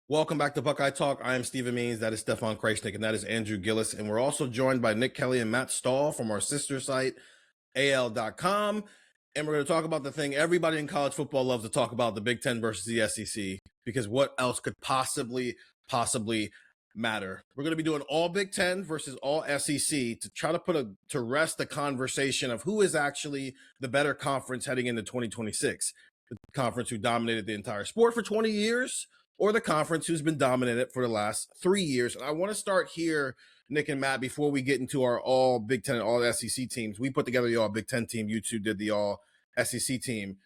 Welcome back to Buckeye Talk. I am Stephen Means. That is Stefan Kreisnick, and that is Andrew Gillis. And we're also joined by Nick Kelly and Matt Stahl from our sister site, AL.com. And we're going to talk about the thing everybody in college football loves to talk about, the Big Ten versus the SEC, because what else could possibly matter? We're going to be doing all Big Ten versus all SEC to try to put to rest the conversation of who is actually the better conference heading into 2026. The conference who dominated the entire sport for 20 years, or the conference who's been dominated for the last 3 years. And I want to start here, Nick and Matt, before we get into our all Big Ten and all SEC teams. We put together the all Big Ten team. You two did the all SEC team.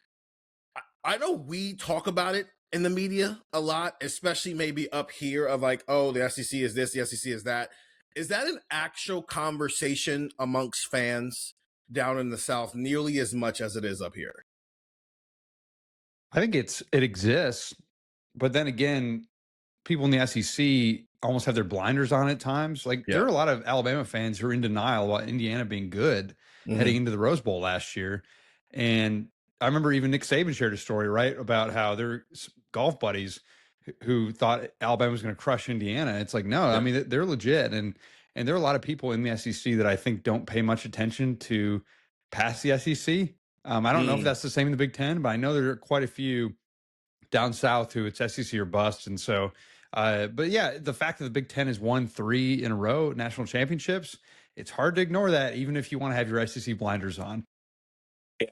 I know we talk about it in the media a lot, especially maybe up here of like, oh, the SEC is this, the SEC is that. Is that an actual conversation amongst fans down in the South nearly as much as it is up here? I think it exists, but then again, people in the SEC almost have their blinders on at times. Like there are a lot of Alabama fans who are in denial about Indiana being good heading into the Rose Bowl last year. And I remember even Nick Saban shared a story, right, about how their golf buddies who thought Alabama was going to crush Indiana. It's like, no, I mean, they're legit. And there are a lot of people in the SEC that I think don't pay much attention to past the SEC. I don't know if that's the same in the Big Ten, but I know there are quite a few down south who it's SEC or bust. And so, but yeah, the fact that the Big Ten has won 3 in a row national championships, it's hard to ignore that, even if you want to have your SEC blinders on. Yeah,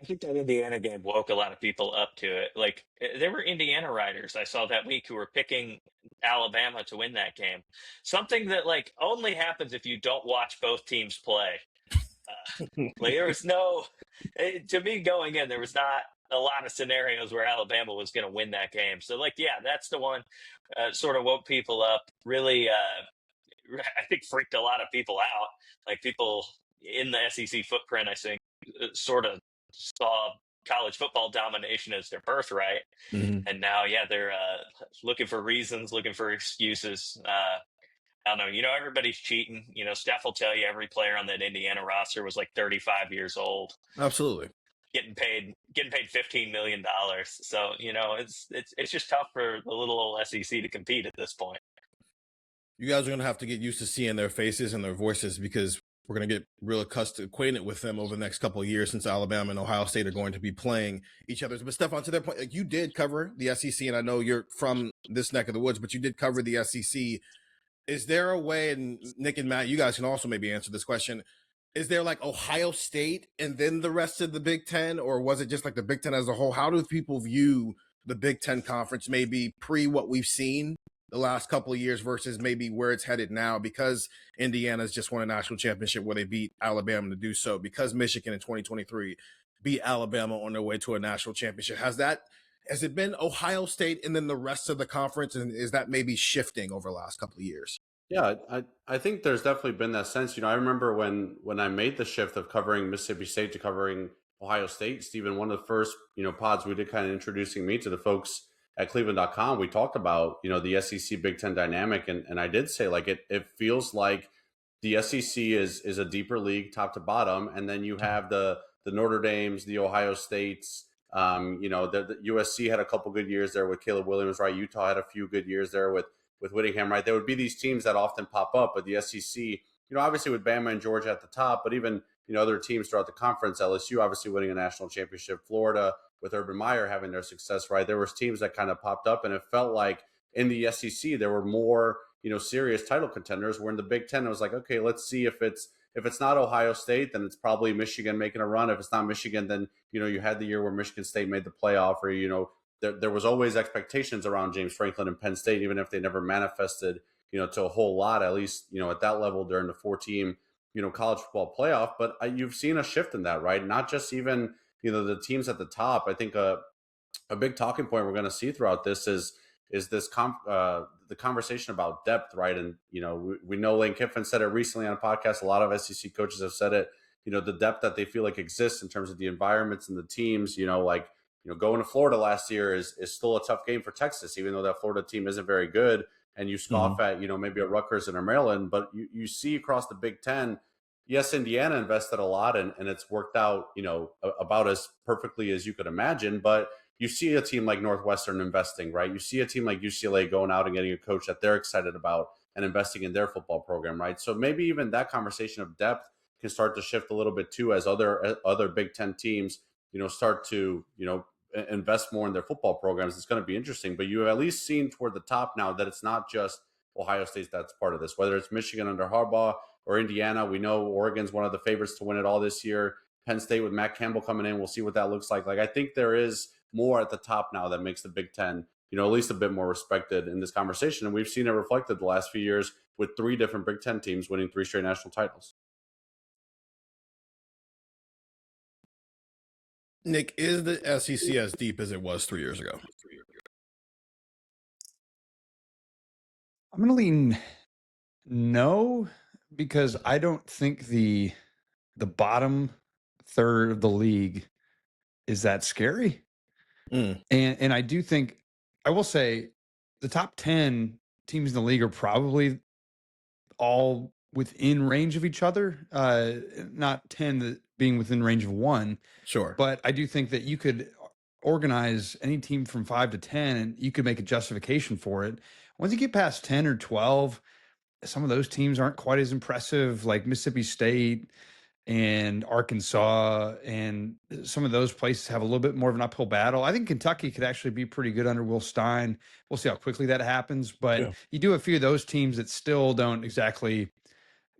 I think that Indiana game woke a lot of people up to it. Like there were Indiana writers I saw that week who were picking Alabama to win that game. Something that like only happens if you don't watch both teams play. Like there was to me going in, there was not a lot of scenarios where Alabama was going to win that game. So like, yeah, that's the one sort of woke people up. Really, I think freaked a lot of people out. Like people in the SEC footprint, I think, sort of saw college football domination as their birthright. And now, yeah, they're looking for reasons, looking for excuses. I don't know. Everybody's cheating. Steph will tell you every player on that Indiana roster was like 35 years old. Absolutely. Getting paid $15 million. So, it's just tough for the little old SEC to compete at this point. You guys are going to have to get used to seeing their faces and their voices, because we're going to get real acquainted with them over the next couple of years, since Alabama and Ohio State are going to be playing each other. But Stefan, to their point, like, you did cover the SEC, and I know you're from this neck of the woods, but you did cover the SEC. Is there a way, and Nick and Matt, you guys can also maybe answer this question, is there like Ohio State and then the rest of the Big Ten, or was it just like the Big Ten as a whole? How do people view the Big Ten conference maybe pre what we've seen the last couple of years versus maybe where it's headed now, because Indiana's just won a national championship where they beat Alabama to do so, because Michigan in 2023 beat Alabama on their way to a national championship? Has it been Ohio State and then the rest of the conference, and is that maybe shifting over the last couple of years? Yeah, I think there's definitely been that sense. I remember when I made the shift of covering Mississippi State to covering Ohio State, Stephen, one of the first, pods we did kind of introducing me to the folks at cleveland.com, we talked about, the SEC Big Ten dynamic. And I did say, like, it feels like the SEC is a deeper league top to bottom. And then you have the Notre Dames, the Ohio States, the USC had a couple good years there with Caleb Williams, right? Utah had a few good years there with Whittingham, right? There would be these teams that often pop up, but the SEC, obviously with Bama and Georgia at the top, but even, other teams throughout the conference, LSU obviously winning a national championship, Florida with Urban Meyer having their success, right? There was teams that kind of popped up, and it felt like in the SEC, there were more, serious title contenders, where in the Big Ten, it was like, okay, let's see if it's not Ohio State, then it's probably Michigan making a run. If it's not Michigan, then, you had the year where Michigan State made the playoff, or, there was always expectations around James Franklin and Penn State, even if they never manifested, to a whole lot, at least, at that level during the 4-team, college football playoff. But you've seen a shift in that, right? Not just even, the teams at the top. I think a big talking point we're going to see throughout this is this the conversation about depth, right? And, we know Lane Kiffin said it recently on a podcast. A lot of SEC coaches have said it, the depth that they feel like exists in terms of the environments and the teams, going to Florida last year is still a tough game for Texas, even though that Florida team isn't very good. And you scoff at, maybe a Rutgers and a Maryland, but you see across the Big Ten, yes, Indiana invested a lot and it's worked out, about as perfectly as you could imagine. But, you see a team like Northwestern investing, right? You see a team like UCLA going out and getting a coach that they're excited about and investing in their football program, right? So maybe even that conversation of depth can start to shift a little bit too, as other Big Ten teams, start to, invest more in their football programs. It's going to be interesting, but you have at least seen toward the top now that it's not just Ohio State that's part of this, whether it's Michigan under Harbaugh or Indiana. We know Oregon's one of the favorites to win it all this year. Penn State with Matt Campbell coming in, we'll see what that looks like. Like, I think there is more at the top now that makes the Big Ten, at least a bit more respected in this conversation. And we've seen it reflected the last few years with 3 different Big Ten teams winning 3 straight national titles. Nick, is the SEC as deep as it was 3 years ago? I'm going to lean no, because I don't think the bottom third of the league is that scary. And I do think, I will say, the top 10 teams in the league are probably all within range of each other. Not 10 being within range of 1. Sure. But I do think that you could organize any team from 5 to 10 and you could make a justification for it. Once you get past 10 or 12, some of those teams aren't quite as impressive, like Mississippi State and Arkansas, and some of those places have a little bit more of an uphill battle. I think Kentucky could actually be pretty good under Will Stein. We'll see how quickly that happens, but you do have a few of those teams that still don't exactly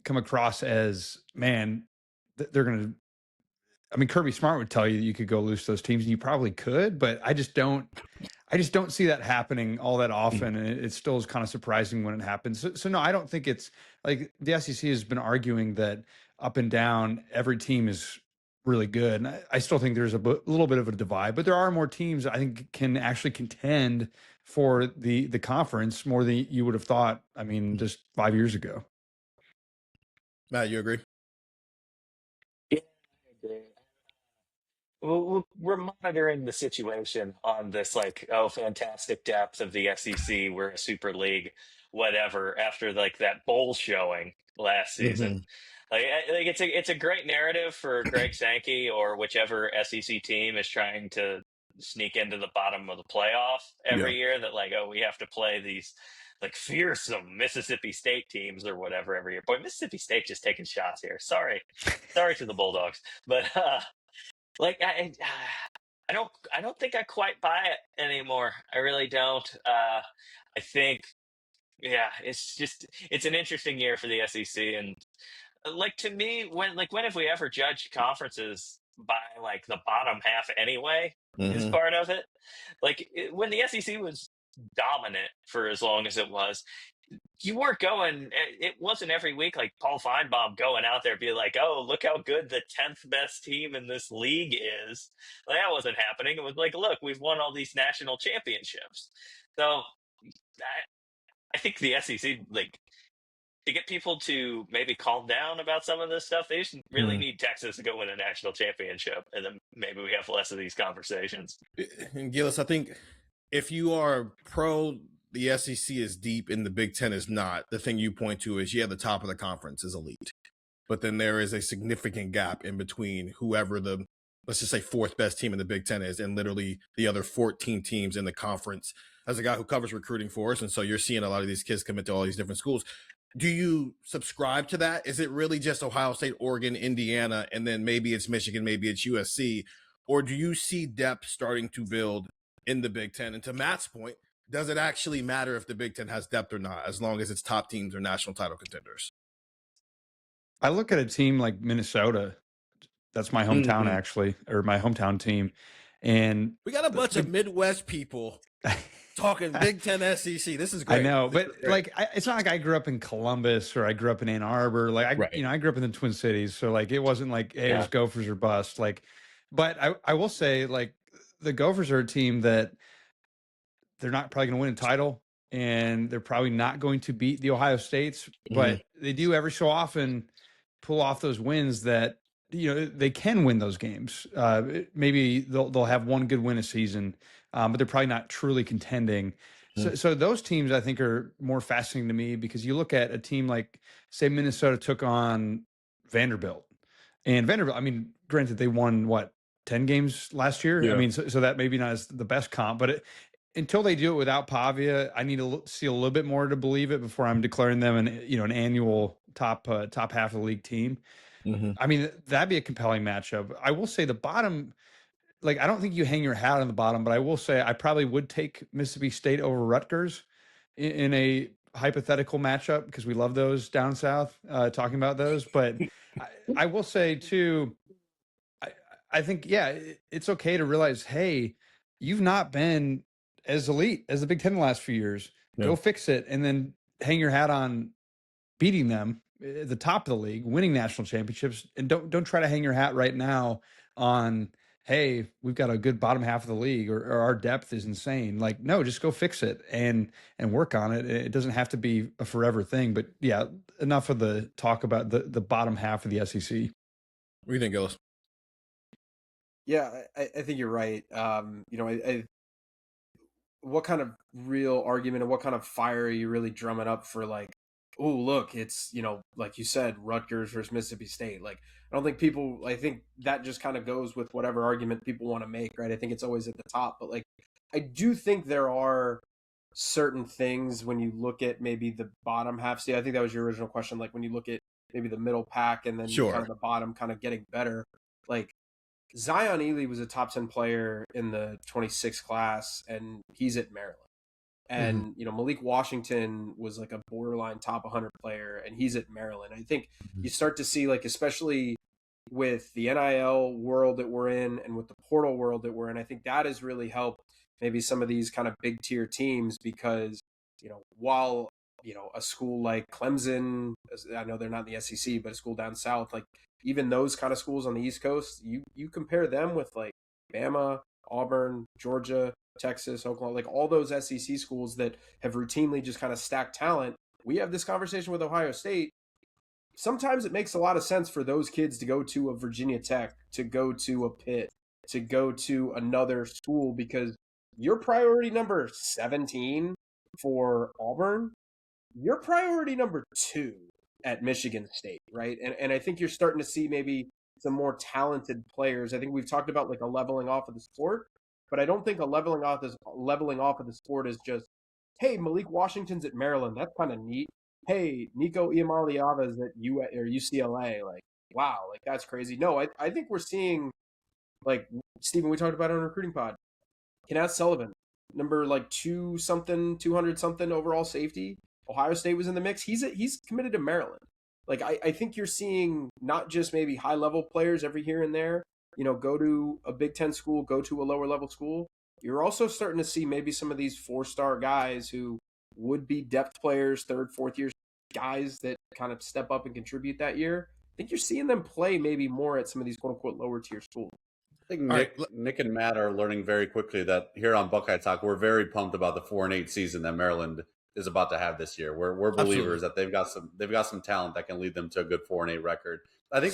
come across as, man, they're going to, I mean, Kirby Smart would tell you that you could go lose those teams, and you probably could, but I just don't see that happening all that often. And it still is kind of surprising when it happens. So no, I don't think it's like the SEC has been arguing that up and down, every team is really good. And I still think there's a little bit of a divide, but there are more teams I think can actually contend for the conference more than you would have thought. I mean, just 5 years ago. Matt, you agree? Yeah, I agree. We're monitoring the situation on this, like, fantastic depth of the SEC. We're a super league, whatever. After like that bowl showing last season, like it's a great narrative for Greg Sankey or whichever SEC team is trying to sneak into the bottom of the playoff every year. That like, we have to play these like fearsome Mississippi State teams or whatever every year. Boy, Mississippi State just taking shots here. Sorry to the Bulldogs, but. Like I don't think I quite buy it anymore. I really don't. I think, it's an interesting year for the SEC, and like to me, when have we ever judged conferences by like the bottom half anyway? Is part of it. Like when the SEC was dominant for as long as it was, you weren't going, it wasn't every week like Paul Feinbaum going out there being like, oh, look how good the 10th best team in this league is. Like, that wasn't happening. It was like, look, we've won all these national championships. So I think the SEC, like, to get people to maybe calm down about some of this stuff, they just really need Texas to go win a national championship, and then maybe we have less of these conversations. And Gillis, I think if you are pro the SEC is deep and the Big Ten is not, the thing you point to is, the top of the conference is elite. But then there is a significant gap in between whoever the, let's just say, 4th best team in the Big Ten is and literally the other 14 teams in the conference. As a guy who covers recruiting for us, and so you're seeing a lot of these kids commit to all these different schools. Do you subscribe to that? Is it really just Ohio State, Oregon, Indiana, and then maybe it's Michigan, maybe it's USC? Or do you see depth starting to build in the Big Ten? And to Matt's point, does it actually matter if the Big Ten has depth or not, as long as its top teams are national title contenders? I look at a team like Minnesota. That's my hometown, actually, or my hometown team. And we got a bunch of Midwest people talking Big Ten SEC. This is great. I know, but like, it's not like I grew up in Columbus or I grew up in Ann Arbor. Like, I grew up in the Twin Cities. So like, it wasn't like, hey, it was Gophers or bust. Like, but I will say, like, the Gophers are a team that they're not probably going to win a title, and they're probably not going to beat the Ohio States, but they do every so often pull off those wins that, they can win those games. Maybe they'll have one good win a season, but they're probably not truly contending. So those teams, I think, are more fascinating to me, because you look at a team like, say, Minnesota took on Vanderbilt, and Vanderbilt, I mean, granted, they won 10 10 games last year. Yeah. I mean, so that maybe not as the best comp, but until they do it without Pavia, I need to see a little bit more to believe it before I'm declaring them an annual top half of the league team. Mm-hmm. I mean, that'd be a compelling matchup. I will say the bottom, like, I don't think you hang your hat on the bottom, but I will say I probably would take Mississippi State over Rutgers in a hypothetical matchup, because we love those down south, talking about those. But I will say too, I think, yeah, it's okay to realize, hey, you've not been as elite as the Big Ten the last few years. Yeah. Go fix it, and then hang your hat on beating them at the top of the league, winning national championships. And don't try to hang your hat right now on, hey, we've got a good bottom half of the league, or our depth is insane. Like, no, just go fix it and work on it. It doesn't have to be a forever thing. But yeah, enough of the talk about the bottom half of the SEC. What do you think, Gillis? Yeah, I think you're right. What kind of real argument and what kind of fire are you really drumming up for, like, oh, look, it's, like you said, Rutgers versus Mississippi State. Like, I think that just kind of goes with whatever argument people want to make, right? I think it's always at the top, but like, I do think there are certain things when you look at maybe the bottom half. See, I think that was your original question. Like, when you look at maybe the middle pack and then Sure. kind of the bottom kind of getting better, like, Zion Ely was a top 10 player in the 26 class, and he's at Maryland. And, Malik Washington was like a borderline top 100 player, and he's at Maryland. I think you start to see, like, especially with the NIL world that we're in and with the portal world that we're in, I think that has really helped maybe some of these kind of big tier teams, because, while, a school like Clemson, I know they're not in the SEC, but a school down south, like, even those kind of schools on the East Coast, you compare them with, like, Bama, Auburn, Georgia, Texas, Oklahoma, like all those SEC schools that have routinely just kind of stacked talent. We have this conversation with Ohio State. Sometimes it makes a lot of sense for those kids to go to a Virginia Tech, to go to a Pitt, to go to another school, because your priority number 17 for Auburn, your priority number 2 at Michigan State, right? And I think you're starting to see maybe some more talented players. I think we've talked about, like, a leveling off of the sport, but I don't think a leveling off of the sport is just, hey, Malik Washington's at Maryland. That's kind of neat. Hey, Nico Iamaleava is at UCLA. Like, wow, like, that's crazy. No, I think we're seeing, like, Stephen, we talked about it on Recruiting Pod. Kenneth Sullivan, number like 200 something overall safety. Ohio State was in the mix. He's committed to Maryland. Like, I think you're seeing not just maybe high level players every here and there, go to a Big Ten school, go to a lower level school. You're also starting to see maybe some of these 4-star guys who would be depth players, 3rd, 4th year guys that kind of step up and contribute that year. I think you're seeing them play maybe more at some of these quote unquote lower tier schools. I think Nick and Matt are learning very quickly that here on Buckeye Talk, we're very pumped about the 4-8 season that Maryland is about to have this year. We're believers that they've got some talent that can lead them to a good 4-8 record. I think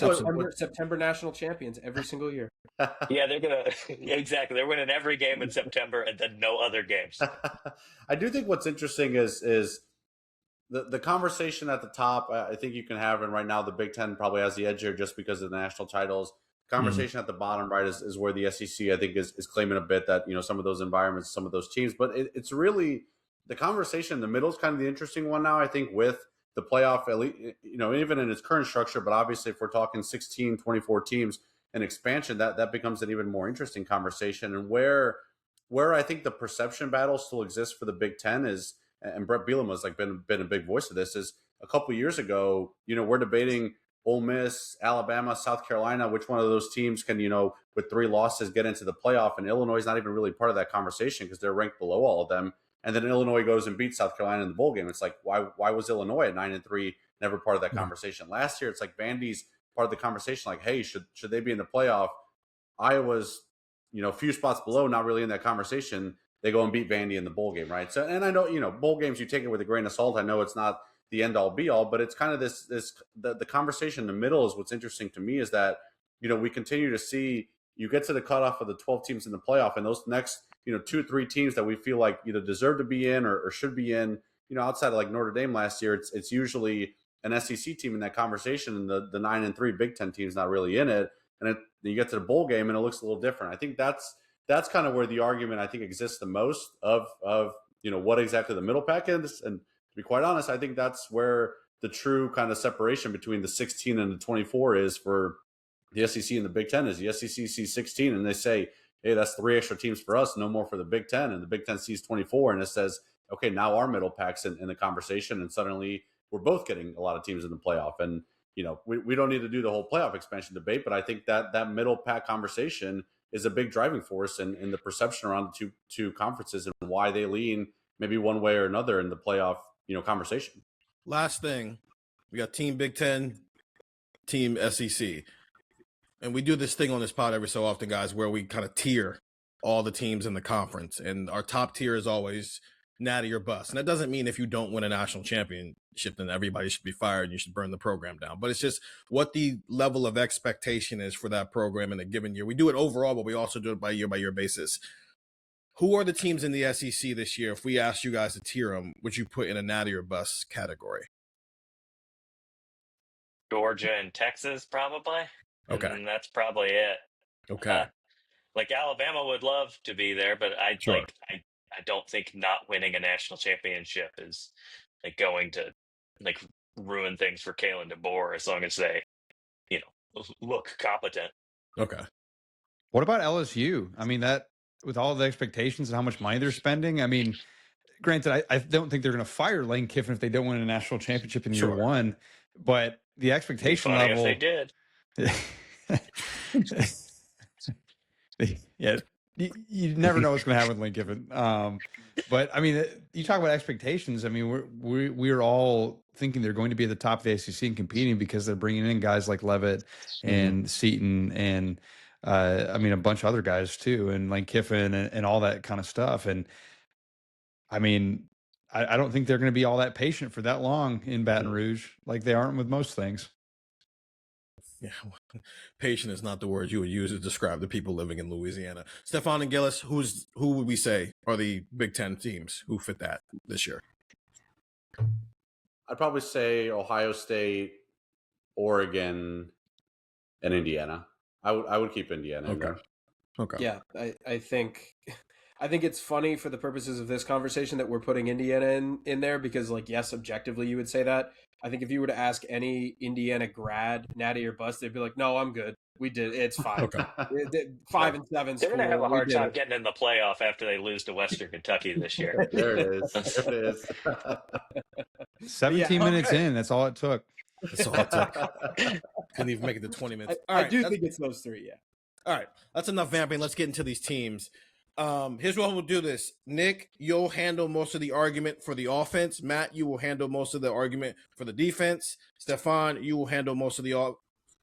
September national champions every single year. Yeah, they're gonna exactly. They're winning every game in September and then no other games. I do think what's interesting is the conversation at the top. I think you can have, and right now the Big Ten probably has the edge here just because of the national titles. Conversation at the bottom right is where the SEC, I think, is claiming a bit that, some of those environments, some of those teams, but it's really the conversation in the middle is kind of the interesting one now, I think, with the playoff, even in its current structure. But obviously, if we're talking 16, 24 teams and expansion, that becomes an even more interesting conversation. And where I think the perception battle still exists for the Big Ten is, and Brett Bielema has been a big voice of this, is a couple of years ago, we're debating Ole Miss, Alabama, South Carolina, which one of those teams can, with 3 losses get into the playoff. And Illinois is not even really part of that conversation because they're ranked below all of them. And then Illinois goes and beats South Carolina in the bowl game. It's like, why was Illinois at 9-3 never part of that conversation? Last year, it's like Vandy's part of the conversation. Like, hey, should they be in the playoff? Iowa's, a few spots below, not really in that conversation. They go and beat Vandy in the bowl game, right? So, and I know, bowl games, you take it with a grain of salt. I know it's not the end all be all, but it's kind of the conversation in the middle is what's interesting to me, is that, we continue to see, you get to the cutoff of the 12 teams in the playoff, and those next, 2-3 teams that we feel like either deserve to be in or should be in, outside of like Notre Dame last year, it's usually an SEC team in that conversation, and the 9-3 Big Ten team's not really in it. and you get to the bowl game and it looks a little different. I think that's kind of where the argument I think exists the most of what exactly the middle pack is. And to be quite honest, I think that's where the true kind of separation between the 16 and the 24 is for the SEC and the Big Ten. Is the SEC sees 16 and they say, hey, that's 3 extra teams for us, no more for the Big Ten. And the Big Ten sees 24 and it says, okay, now our middle pack's in the conversation, and suddenly we're both getting a lot of teams in the playoff. And we don't need to do the whole playoff expansion debate, but I think that middle pack conversation is a big driving force in the perception around the two conferences and why they lean maybe one way or another in the playoff conversation. Last thing, we got Team Big Ten, Team SEC. And we do this thing on this pod every so often, guys, where we kind of tier all the teams in the conference. And our top tier is always natty or bust. And that doesn't mean if you don't win a national championship, then everybody should be fired and you should burn the program down. But it's just what the level of expectation is for that program in a given year. We do it overall, but we also do it by year basis. Who are the teams in the SEC this year? If we asked you guys to tier them, would you put in a natty or bust category? Georgia and Texas, probably. Okay. And that's probably it. Okay. Like Alabama would love to be there, but I don't think not winning a national championship is like going to like ruin things for Kalen DeBoer as long as they, look competent. Okay. What about LSU? I mean, that with all the expectations and how much money they're spending, I mean, granted, I don't think they're going to fire Lane Kiffin if they don't win a national championship in year one, but the expectation level. If they did. Yeah, you never know what's going to happen with Lane Kiffin. But I mean, you talk about expectations. I mean, we're all thinking they're going to be at the top of the ACC and competing because they're bringing in guys like Levitt and Seton and I mean a bunch of other guys too, and Lane Kiffin and all that kind of stuff. And I mean, I don't think they're going to be all that patient for that long in Baton Rouge, like they aren't with most things. Yeah, patient is not the word you would use to describe the people living in Louisiana. Stephon and Gillis, who would we say are the Big Ten teams who fit that this year? I'd probably say Ohio State, Oregon, and Indiana. I would keep Indiana. Okay. Okay. Yeah, I think it's funny for the purposes of this conversation that we're putting Indiana in there because, like, yes, objectively you would say that. I think if you were to ask any Indiana grad, natty or bust, they'd be like, "No, I'm good. We did. It's fine. Okay. 5 and 7. They're going to have a hard time getting in the playoff after they lose to Western Kentucky this year. There it is. There it is. 17 minutes in. That's all it took. That's all it took. Couldn't even make it to 20 minutes. I do think it's those three. Yeah. All right. That's enough vamping. Let's get into these teams. Here's what we'll do this. Nick, you'll handle most of the argument for the offense. Matt, you will handle most of the argument for the defense. Stephon, you will handle most of the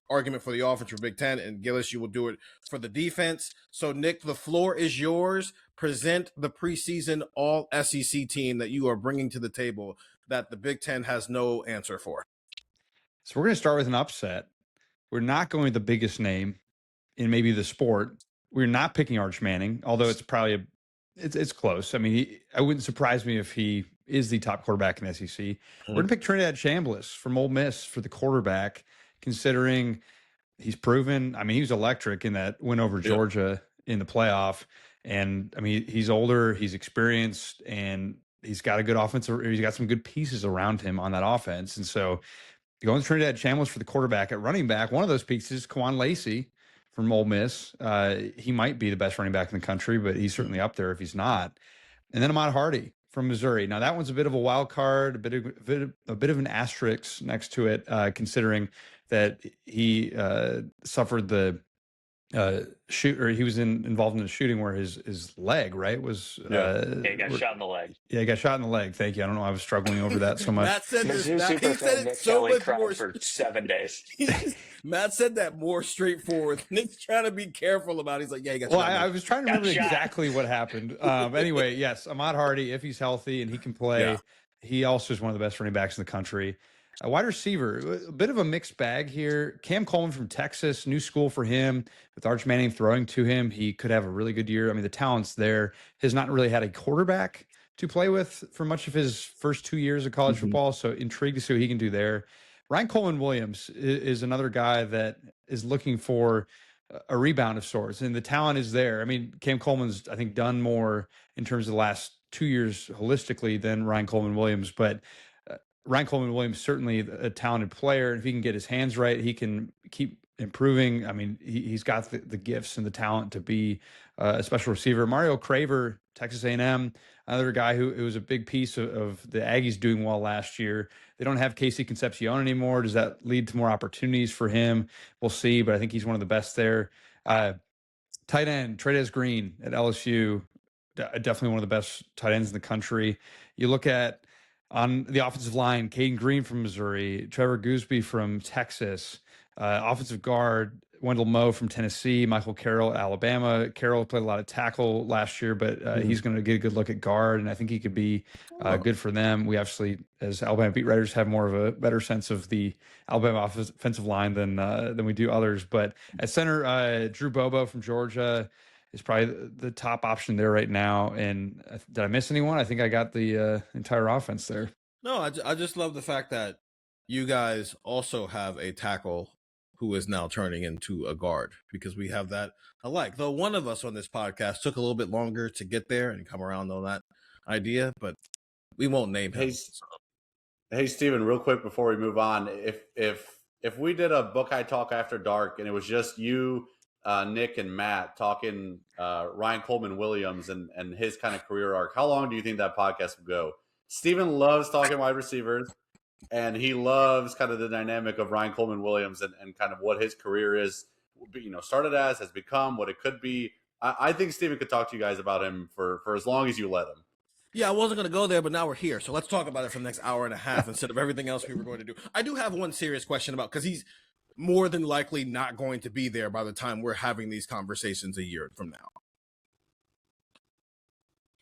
argument for the offense for Big Ten. And Gillis, you will do it for the defense. So, Nick, the floor is yours. Present the preseason all-SEC team that you are bringing to the table that the Big Ten has no answer for. So we're going to start with an upset. We're not going with the biggest name in maybe the sport. We're not picking Arch Manning, although it's probably it's close. I mean, I wouldn't surprise me if he is the top quarterback in the SEC. We're going to pick Trinidad Chambliss from Ole Miss for the quarterback, considering he's proven. I mean, he was electric in that win over Georgia in the playoff. And I mean, he's older, he's experienced, and he's got a good offensive. He's got some good pieces around him on that offense. And so going with Trinidad Chambliss for the quarterback. At running back, one of those pieces is Quan Lacey from Ole Miss. He might be the best running back in the country, but he's certainly up there if he's not. And then Ahmad Hardy from Missouri. Now that one's a bit of a wild card, a bit of an asterisk next to it, considering that he suffered the he was involved in a shooting where his leg, right, was he got shot in the leg. Yeah, he got shot in the leg. Thank you. I don't know. I was struggling over that so much. Matt said this. He said it so much more for 7 days. Matt said that more straightforward. Nick's trying to be careful about it. He's like, yeah, he got shot. Well, I was trying to remember exactly what happened. Anyway, yes, Ahmad Hardy, if he's healthy and he can play, he also is one of the best running backs in the country. A wide receiver, a bit of a mixed bag here. Cam Coleman from Texas, new school for him. With Arch Manning throwing to him, he could have a really good year. I mean, the talent's there. Has not really had a quarterback to play with for much of his first 2 years of college football, so intrigued to see what he can do there. Ryan Coleman Williams is another guy that is looking for a rebound of sorts, and the talent is there. I mean, Cam Coleman's, I think, done more in terms of the last 2 years holistically than Ryan Coleman Williams, but Ryan Coleman Williams certainly a talented player. If he can get his hands right, he can keep improving. I mean, he's got the gifts and the talent to be a special receiver. Mario Craver, Texas A&M, another guy who was a big piece of the Aggies doing well last year. They don't have Casey Concepcion anymore. Does that lead to more opportunities for him? We'll see, but I think he's one of the best there. Tight end, Trey'Dez Green at LSU, definitely one of the best tight ends in the country. You look at on the offensive line, Caden Green from Missouri, Trevor Gooseby from Texas, offensive guard, Wendell Moe from Tennessee, Michael Carroll at Alabama. Carroll played a lot of tackle last year, but he's going to get a good look at guard, and I think he could be good for them. We obviously, as Alabama beat writers, have more of a better sense of the Alabama offensive line than we do others. But at center, Drew Bobo from Georgia is probably the top option there right now. And did I miss anyone? I think I got the entire offense there. No, I just love the fact that you guys also have a tackle who is now turning into a guard, because we have that alike. Though one of us on this podcast took a little bit longer to get there and come around on that idea, but we won't name him. Hey, Steven, real quick before we move on, if we did a Buckeye Talk after dark and it was just you, Nick, and Matt talking Ryan Coleman Williams and his kind of career arc, how long do you think that podcast would go? Steven loves talking wide receivers, and he loves kind of the dynamic of Ryan Coleman Williams and kind of what his career is, started as, has become, what it could be. I think Steven could talk to you guys about him for as long as you let him. Yeah, I wasn't going to go there, but now we're here. So let's talk about it for the next hour and a half instead of everything else we were going to do. I do have one serious question about, because he's more than likely not going to be there by the time we're having these conversations a year from now.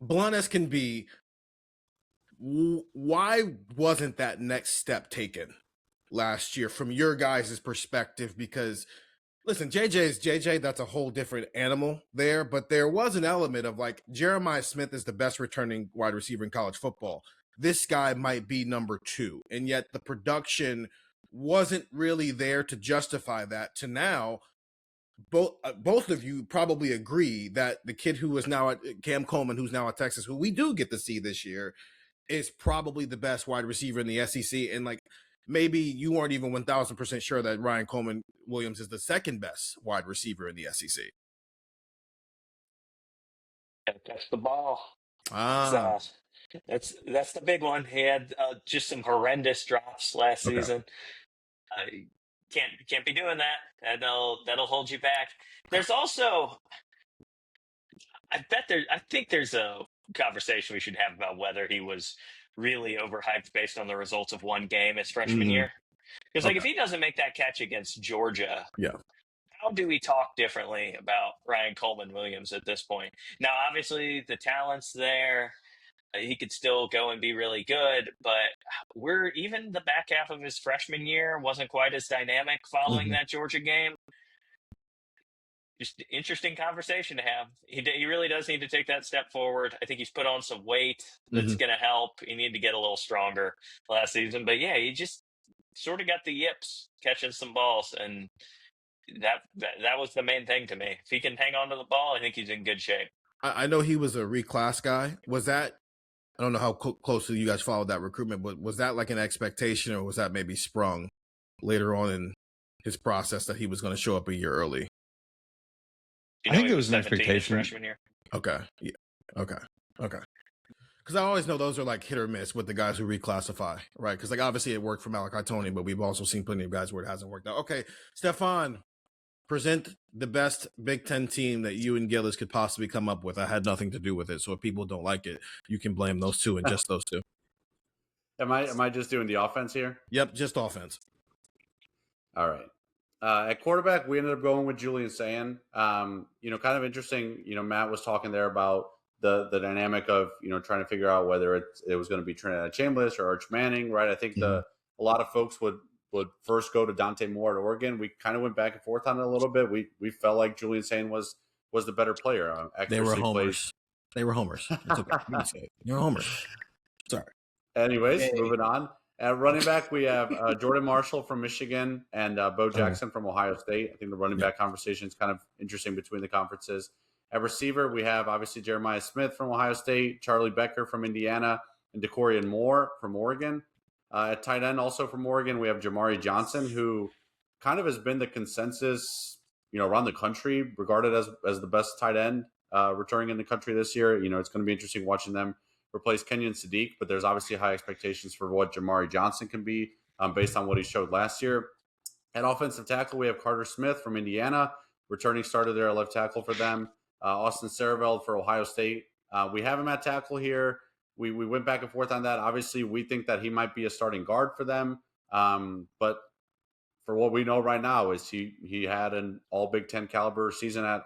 Blunt as can be, why wasn't that next step taken last year from your guys' perspective? Because listen, JJ is JJ. That's a whole different animal there. But there was an element of like, Jeremiah Smith is the best returning wide receiver in college football. This guy might be number 2. And yet the production wasn't really there to justify that. To now, both of you probably agree that the kid who is now at Cam Coleman, who's now at Texas, who we do get to see this year, is probably the best wide receiver in the SEC. And like, maybe you weren't even 1,000% sure that Ryan Coleman Williams is the second best wide receiver in the SEC. Catch the ball. Ah, that's the big one. He had just some horrendous drops last season. Can't be doing that. That'll hold you back. There's also, I think there's a conversation we should have about whether he was really overhyped based on the results of one game his freshman year. Because if he doesn't make that catch against Georgia, how do we talk differently about Ryan Coleman Williams at this point? Now, obviously, the talent's there. He could still go and be really good, but even the back half of his freshman year wasn't quite as dynamic following that Georgia game. Just interesting conversation to have. He really does need to take that step forward. I think he's put on some weight that's going to help. He needed to get a little stronger last season. But yeah, he just sort of got the yips catching some balls. And that was the main thing to me. If he can hang on to the ball, I think he's in good shape. I know he was a reclass guy. Was that, I don't know how closely you guys followed that recruitment, but was that like an expectation, or was that maybe sprung later on in his process that he was going to show up a year early? I think it was an expectation. Freshman year. Okay. Yeah. Okay. Because I always know those are like hit or miss with the guys who reclassify, right? Because like obviously it worked for Malachi Tony, but we've also seen plenty of guys where it hasn't worked out. Okay, Stefan, present the best Big Ten team that you and Gillis could possibly come up with. I had nothing to do with it, so if people don't like it, you can blame those two and just those two. Am I just doing the offense here? Yep, just offense. All right. At quarterback, we ended up going with Julian Sayin. Kind of interesting. Matt was talking there about the dynamic of trying to figure out whether it was going to be Trinidad Chambliss or Arch Manning, right? I think a lot of folks would first go to Dante Moore at Oregon. We kind of went back and forth on it a little bit. We felt like Julian Sayin was the better player. They were homers. They were homers. It's okay. You can say it. You're homers. Sorry. Anyways, moving on. At running back, we have Jordan Marshall from Michigan and Bo Jackson from Ohio State. I think the running back conversation is kind of interesting between the conferences. At receiver, we have obviously Jeremiah Smith from Ohio State, Charlie Becker from Indiana, and DeCorian Moore from Oregon. At tight end, also from Oregon, we have Jamari Johnson, who kind of has been the consensus, around the country, regarded as the best tight end returning in the country this year. It's going to be interesting watching them replace Kenyon Sadiq, but there's obviously high expectations for what Jamari Johnson can be based on what he showed last year. At offensive tackle, we have Carter Smith from Indiana, returning starter there at left tackle for them. Austin Sareveld for Ohio State. We have him at tackle here. We went back and forth on that. Obviously, we think that he might be a starting guard for them. But for what we know right now is he had an all Big Ten caliber season at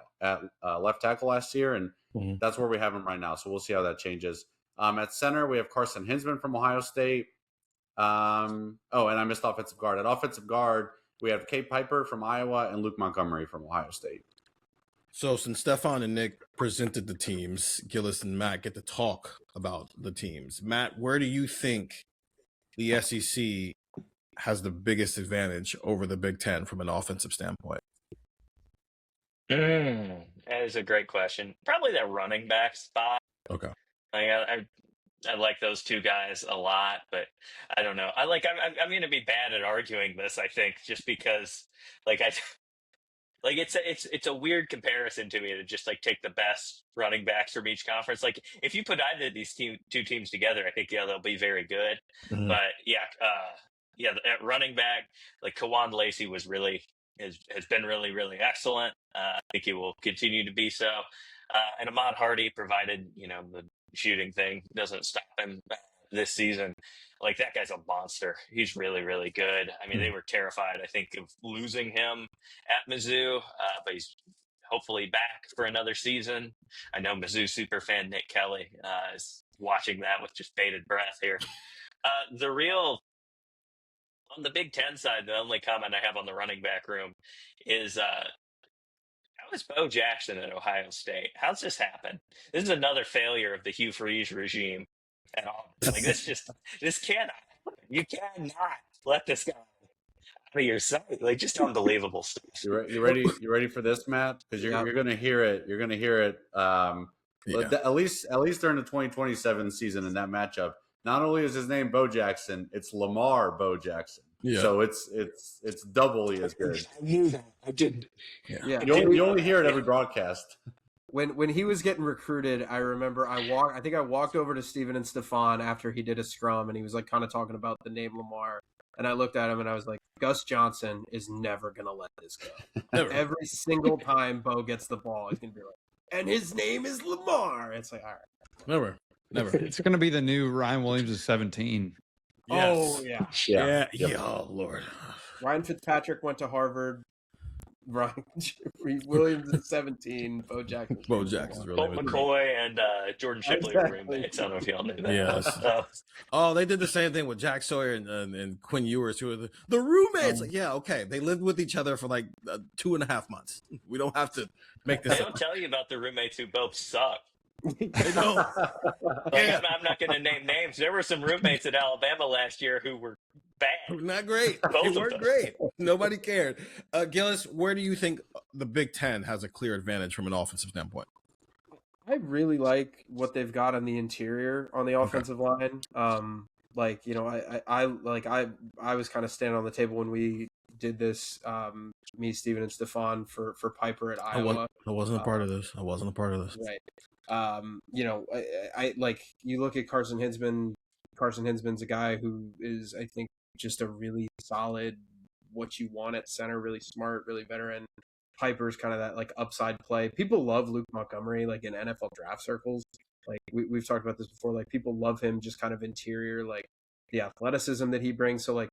left tackle last year, and that's where we have him right now. So we'll see how that changes. At center, we have Carson Hinsman from Ohio State. And I missed offensive guard. At offensive guard, we have Kate Piper from Iowa and Luke Montgomery from Ohio State. So since Stefan and Nick presented the teams, Gillis and Matt get to talk about the teams. Matt, where do you think the SEC has the biggest advantage over the Big Ten from an offensive standpoint? That is a great question. Probably that running back spot. Okay. I like those two guys a lot, but I don't know. I'm going to be bad at arguing this, I think, just because it's a weird comparison to me to just take the best running backs from each conference. Like if you put either of these two teams together, I think they'll be very good. Mm-hmm. But at running back, Kawan Lacey was has been really, really excellent. I think he will continue to be so. And Ahmad Hardy, provided the shooting thing doesn't stop him this season. That guy's a monster. He's really, really good. I mean, they were terrified, I think, of losing him at Mizzou, but he's hopefully back for another season. I know Mizzou super fan Nick Kelly is watching that with just bated breath here. On the Big Ten side, the only comment I have on the running back room is how is Bo Jackson at Ohio State? How's this happen? This is another failure of the Hugh Freeze regime at all. This cannot happen. You cannot let this guy out of your sight. Just unbelievable stuff. You ready for this, Matt? Because you're going to hear it. You're going to hear it. At least during the 2027 season in that matchup. Not only is his name Bo Jackson, it's Lamar Bo Jackson. Yeah. So it's doubly as good. I knew that. I didn't. Yeah. You only hear it every broadcast. When he was getting recruited, I remember I think I walked over to Steven and Stefan after he did a scrum, and he was kind of talking about the name Lamar. And I looked at him and I was like, Gus Johnson is never going to let this go. Every single time Bo gets the ball, he's going to be like, and his name is Lamar. It's all right. Never. It's going to be the new Ryan Williams is 17. Yes. Oh, yeah. Oh, Lord. Ryan Fitzpatrick went to Harvard. Ryan Williams is 17. Bo Jackson's really Colt McCoy and Jordan Shipley were roommates. I don't know if y'all knew that. Yes. They did the same thing with Jack Sawyer and Quinn Ewers, who are the roommates. Okay. They lived with each other for 2.5 months. We don't have to make this. They don't tell you about the roommates who both suck. I know. I'm not going to name names. There were some roommates at Alabama last year who were bad. Not great. They weren't great. Nobody cared. Gillis, where do you think the Big Ten has a clear advantage from an offensive standpoint? I really like what they've got on the interior on the offensive line. I was kind of standing on the table when we did this. Me, Steven, and Stefan for Piper at Iowa. I wasn't a part of this. Right. I you look at Carson Hinsman. Carson Hinsman's a guy who is, I think, just a really solid, what you want at center, really smart, really veteran. Piper's kind of that upside play. People love Luke Montgomery in NFL draft circles. We've talked about this before. People love him just kind of interior, the athleticism that he brings. So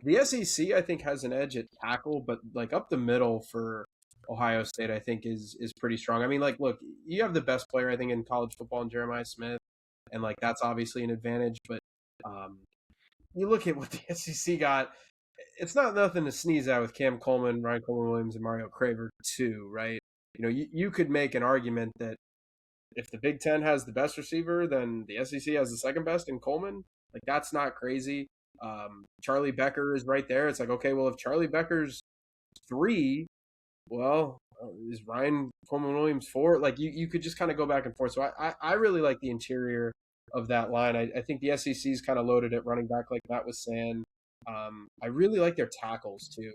the SEC, I think, has an edge at tackle, but up the middle for Ohio State, I think is pretty strong. I mean, look, you have the best player, I think, in college football in Jeremiah Smith, and that's obviously an advantage. But you look at what the SEC got, it's not nothing to sneeze at with Cam Coleman, Ryan Coleman-Williams, and Mario Craver too, right? You could make an argument that if the Big Ten has the best receiver, then the SEC has the second best in Coleman. That's not crazy. Charlie Becker is right there. It's like, okay, well, if Charlie Becker's 3, well, is Ryan Coleman-Williams 4? Like, you could just kind of go back and forth. So I really like the interior of that line. I think the SEC is kind of loaded at running back, like Matt was saying. I really like their tackles, too.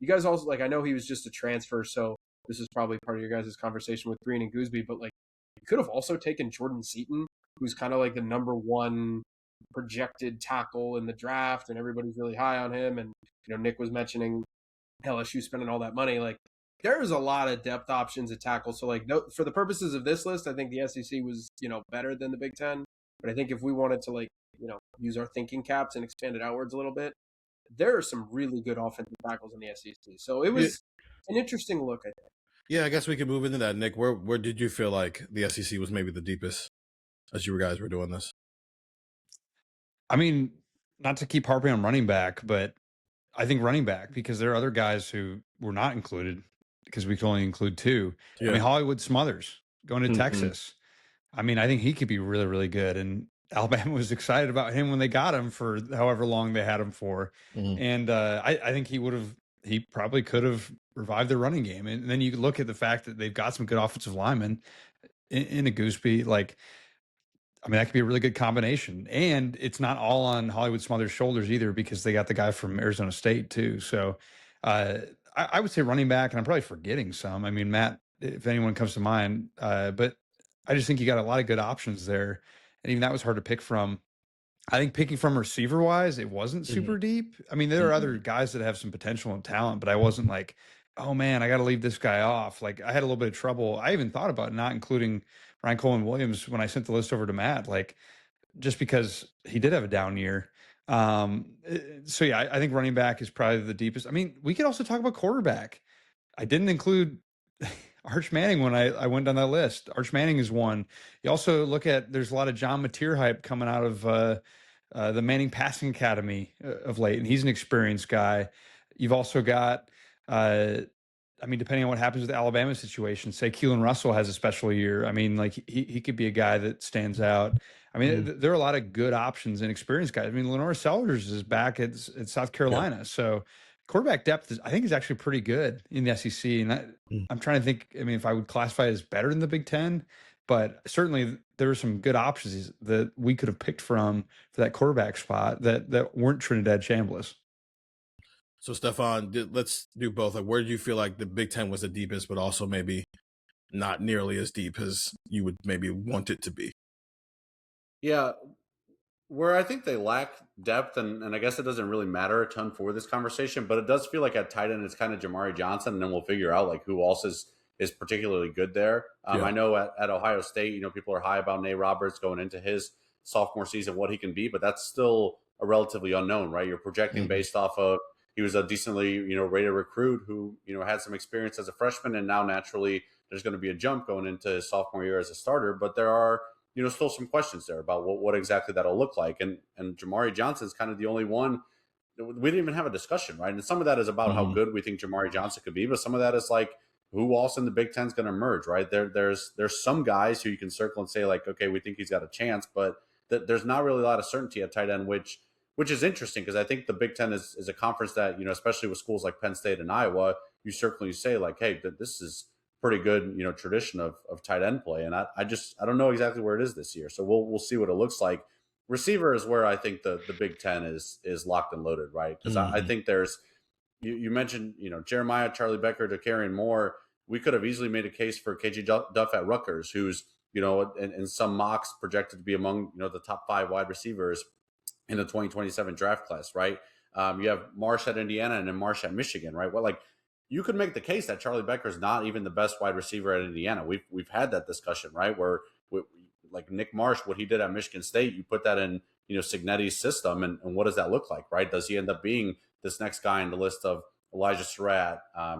You guys also, like, I know he was just a transfer, so this is probably part of your guys' conversation with Green and Gooseby, but, like, you could have also taken Jordan Seaton, who's kind of like the number 1 projected tackle in the draft, and everybody's really high on him. And, Nick was mentioning LSU spending all that money. Like, there's a lot of depth options at tackle. So, like, no, for the purposes of this list, I think the SEC was, better than the Big Ten. But I think if we wanted to, like, use our thinking caps and expand it outwards a little bit, there are some really good offensive tackles in the SEC. So it was an interesting look, I think. Yeah, I guess we can move into that. Nick, where did you feel like the SEC was maybe the deepest as you guys were doing this? I mean, not to keep harping on running back, but I think running back, because there are other guys who were not included because we can only include 2. Yeah. I mean, Hollywood Smothers going to Texas. I mean, I think he could be really, really good. And Alabama was excited about him when they got him for however long they had him for. And I think he probably could have revived the running game. And then you look at the fact that they've got some good offensive linemen in a Gooseby. Like, I mean, that could be a really good combination. And it's not all on Hollywood Smothers' shoulders either, because they got the guy from Arizona State too. So I would say running back, and I'm probably forgetting some. I mean, Matt, if anyone comes to mind, but I just think you got a lot of good options there. And even that was hard to pick from. I think picking from receiver wise, it wasn't super deep. I mean, there are other guys that have some potential and talent, but I wasn't like, oh man, I got to leave this guy off. Like, I had a little bit of trouble. I even thought about not including Ryan Coleman-Williams when I sent the list over to Matt, like, just because he did have a down year. So yeah, I think running back is probably the deepest. I mean, we could also talk about quarterback. I didn't include Arch Manning when I went down that list. Arch Manning is one. You also look at, there's a lot of John Mateer hype coming out of the Manning Passing Academy of late, and he's an experienced guy. You've also got, I mean, depending on what happens with the Alabama situation, say Keelan Russell has a special year. I mean, like, he could be a guy that stands out. I mean, there are a lot of good options and experienced guys. I mean, Lenore Sellers is back at South Carolina. So quarterback depth I think is actually pretty good in the SEC. And I'm trying to think, I mean, if I would classify it as better than the Big Ten, but certainly there were some good options that we could have picked from for that quarterback spot that weren't Trinidad Chambliss. So, Stefan, let's do both. Like, where do you feel like the Big Ten was the deepest, but also maybe not nearly as deep as you would maybe want it to be? Yeah, where I think they lack depth, and I guess it doesn't really matter a ton for this conversation, but it does feel like at tight end it's kind of Jamari Johnson, and then we'll figure out like who else is particularly good there. I know at Ohio State, people are high about Nate Roberts going into his sophomore season, what he can be, but that's still a relatively unknown, right? You're projecting based off of, he was a decently, rated recruit who, had some experience as a freshman, and now naturally there's going to be a jump going into his sophomore year as a starter, but there are, still some questions there about what exactly that'll look like. And Jamari Johnson's kind of the only one. We didn't even have a discussion, right? And some of that is about how good we think Jamari Johnson could be, but some of that is like, who else in the Big Ten is going to emerge, right? There's some guys who you can circle and say like, okay, we think he's got a chance, but there's not really a lot of certainty at tight end, which is interesting, because I think the Big Ten is a conference that, especially with schools like Penn State and Iowa, you certainly say like, hey, this is pretty good, tradition of tight end play. And I don't know exactly where it is this year. So we'll see what it looks like. Receiver is where I think the Big Ten is locked and loaded, right? Because I think there's, you mentioned, Jeremiah, Charlie Becker, DeCarian Moore. We could have easily made a case for KJ Duff at Rutgers, who's, in some mocks projected to be among, the top 5 wide receivers in the 2027 draft class, right? You have Marsh at Indiana and then Marsh at Michigan, right? Well, like, you could make the case that Charlie Becker is not even the best wide receiver at Indiana. We've had that discussion, right? Where like Nick Marsh, what he did at Michigan State, you put that in, Cignetti's system, and what does that look like, right? Does he end up being this next guy in the list of Elijah Surratt,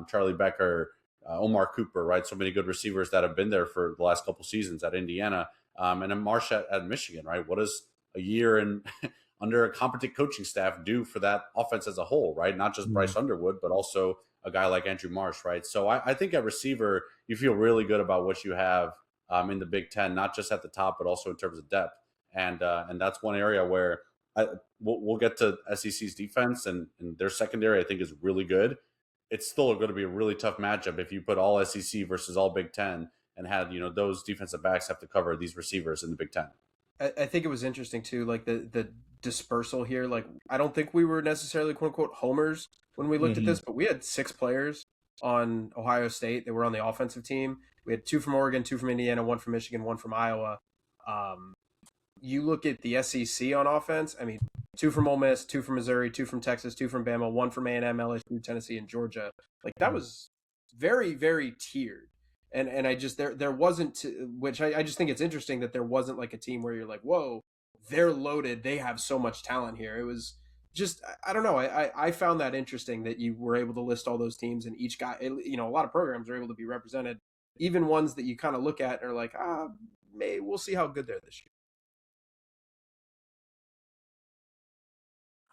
Charlie Becker, Omar Cooper, right? So many good receivers that have been there for the last couple seasons at Indiana, and then Marsh at Michigan, right? What does a year in under a competent coaching staff do for that offense as a whole, right? Not just Bryce Underwood, but also a guy like Andrew Marsh, right? So I think at receiver, you feel really good about what you have in the Big Ten, not just at the top, but also in terms of depth. And that's one area where we'll get to SEC's defense and their secondary. I think is really good. It's still going to be a really tough matchup if you put all SEC versus all Big Ten and had those defensive backs have to cover these receivers in the Big Ten. I think it was interesting too, like the dispersal here. Like I don't think we were necessarily quote unquote homers when we looked at this, but we had 6 players on Ohio State that were on the offensive team. We had 2 from Oregon, 2 from Indiana, 1 from Michigan, 1 from Iowa. You look at the SEC on offense. I mean, 2 from Ole Miss, 2 from Missouri, 2 from Texas, 2 from Bama, 1 from A&M, LSU, Tennessee, and Georgia. Like that was very, very tiered. And I just there wasn't, which I just think it's interesting that there wasn't like a team where you're like, whoa, they're loaded. They have so much talent here. It was just, I don't know. I found that interesting that you were able to list all those teams and each guy, a lot of programs are able to be represented, even ones that you kind of look at and are like, we'll see how good they're this year.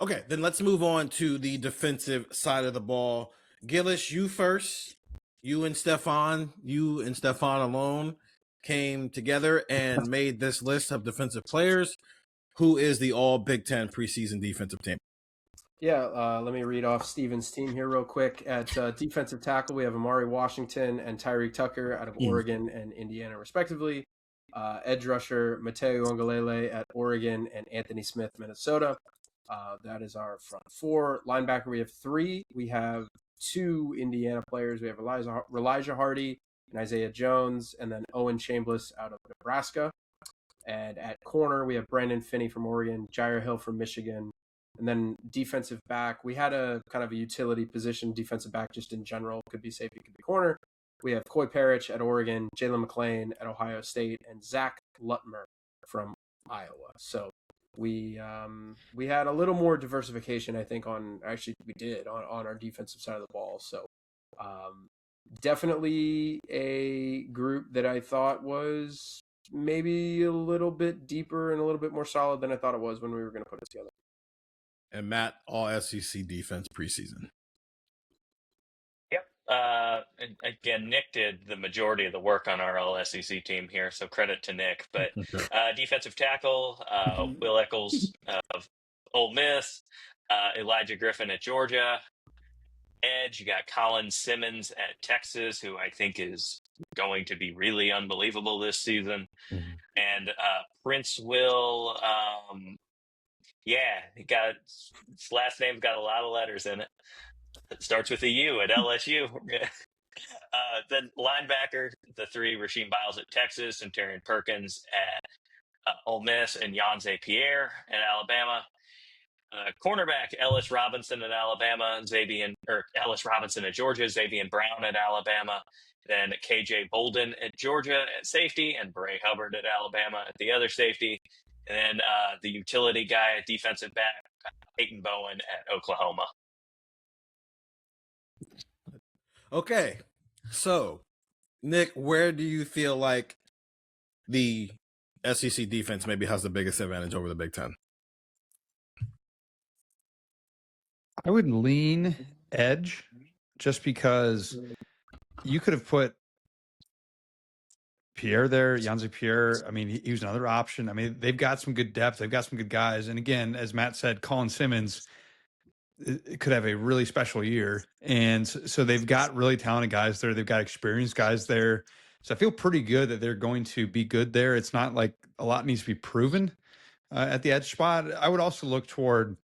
Okay, then let's move on to the defensive side of the ball. Gillis, you first. You and Stefan alone came together and made this list of defensive players. Who is the all Big Ten preseason defensive team? Yeah, let me read off Steven's team here real quick. At defensive tackle, we have Amari Washington and Tyreek Tucker out of Oregon and Indiana, respectively. Edge rusher, Mateo Ongalele at Oregon and Anthony Smith, Minnesota. That is our front 4. Linebacker, we have 3. We have 2 Indiana players. We have Elijah Hardy and Isaiah Jones, and then Owen Chambliss out of Nebraska. And at corner, we have Brandon Finney from Oregon, Jair Hill from Michigan. And then defensive back, we had a kind of a utility position, defensive back just in general. Could be safety, could be corner. We have Coy Parrish at Oregon, Jalen McClain at Ohio State, and Zach Lutmer from Iowa. So we had a little more diversification, I think, on our defensive side of the ball. So definitely a group that I thought was maybe a little bit deeper and a little bit more solid than I thought it was when we were going to put it together. And Matt, all SEC defense preseason. Yep. And again, Nick did the majority of the work on our all SEC team here, so credit to Nick. But defensive tackle, Will Eccles of Ole Miss, Elijah Griffin at Georgia. Edge, you got Colin Simmons at Texas, who I think is going to be really unbelievable this season. And Prince Will, his last name's got a lot of letters in it. It starts with a U at LSU. Then linebacker, the 3, Rasheem Biles at Texas, and Terrion Perkins at Ole Miss, and Yanze Pierre at Alabama. Cornerback, Ellis Robinson at Alabama, Ellis Robinson at Georgia, Xavier Brown at Alabama, then KJ Bolden at Georgia at safety, and Bray Hubbard at Alabama at the other safety. And then the utility guy at defensive back, Peyton Bowen at Oklahoma. Okay, so Nick, where do you feel like the SEC defense maybe has the biggest advantage over the Big Ten? I would lean edge just because you could have put Pierre there, Yanze Pierre. I mean, he was another option. I mean, they've got some good depth. They've got some good guys. And again, as Matt said, Colin Simmons could have a really special year. And so they've got really talented guys there. They've got experienced guys there. So I feel pretty good that they're going to be good there. It's not like a lot needs to be proven at the edge spot. I would also look toward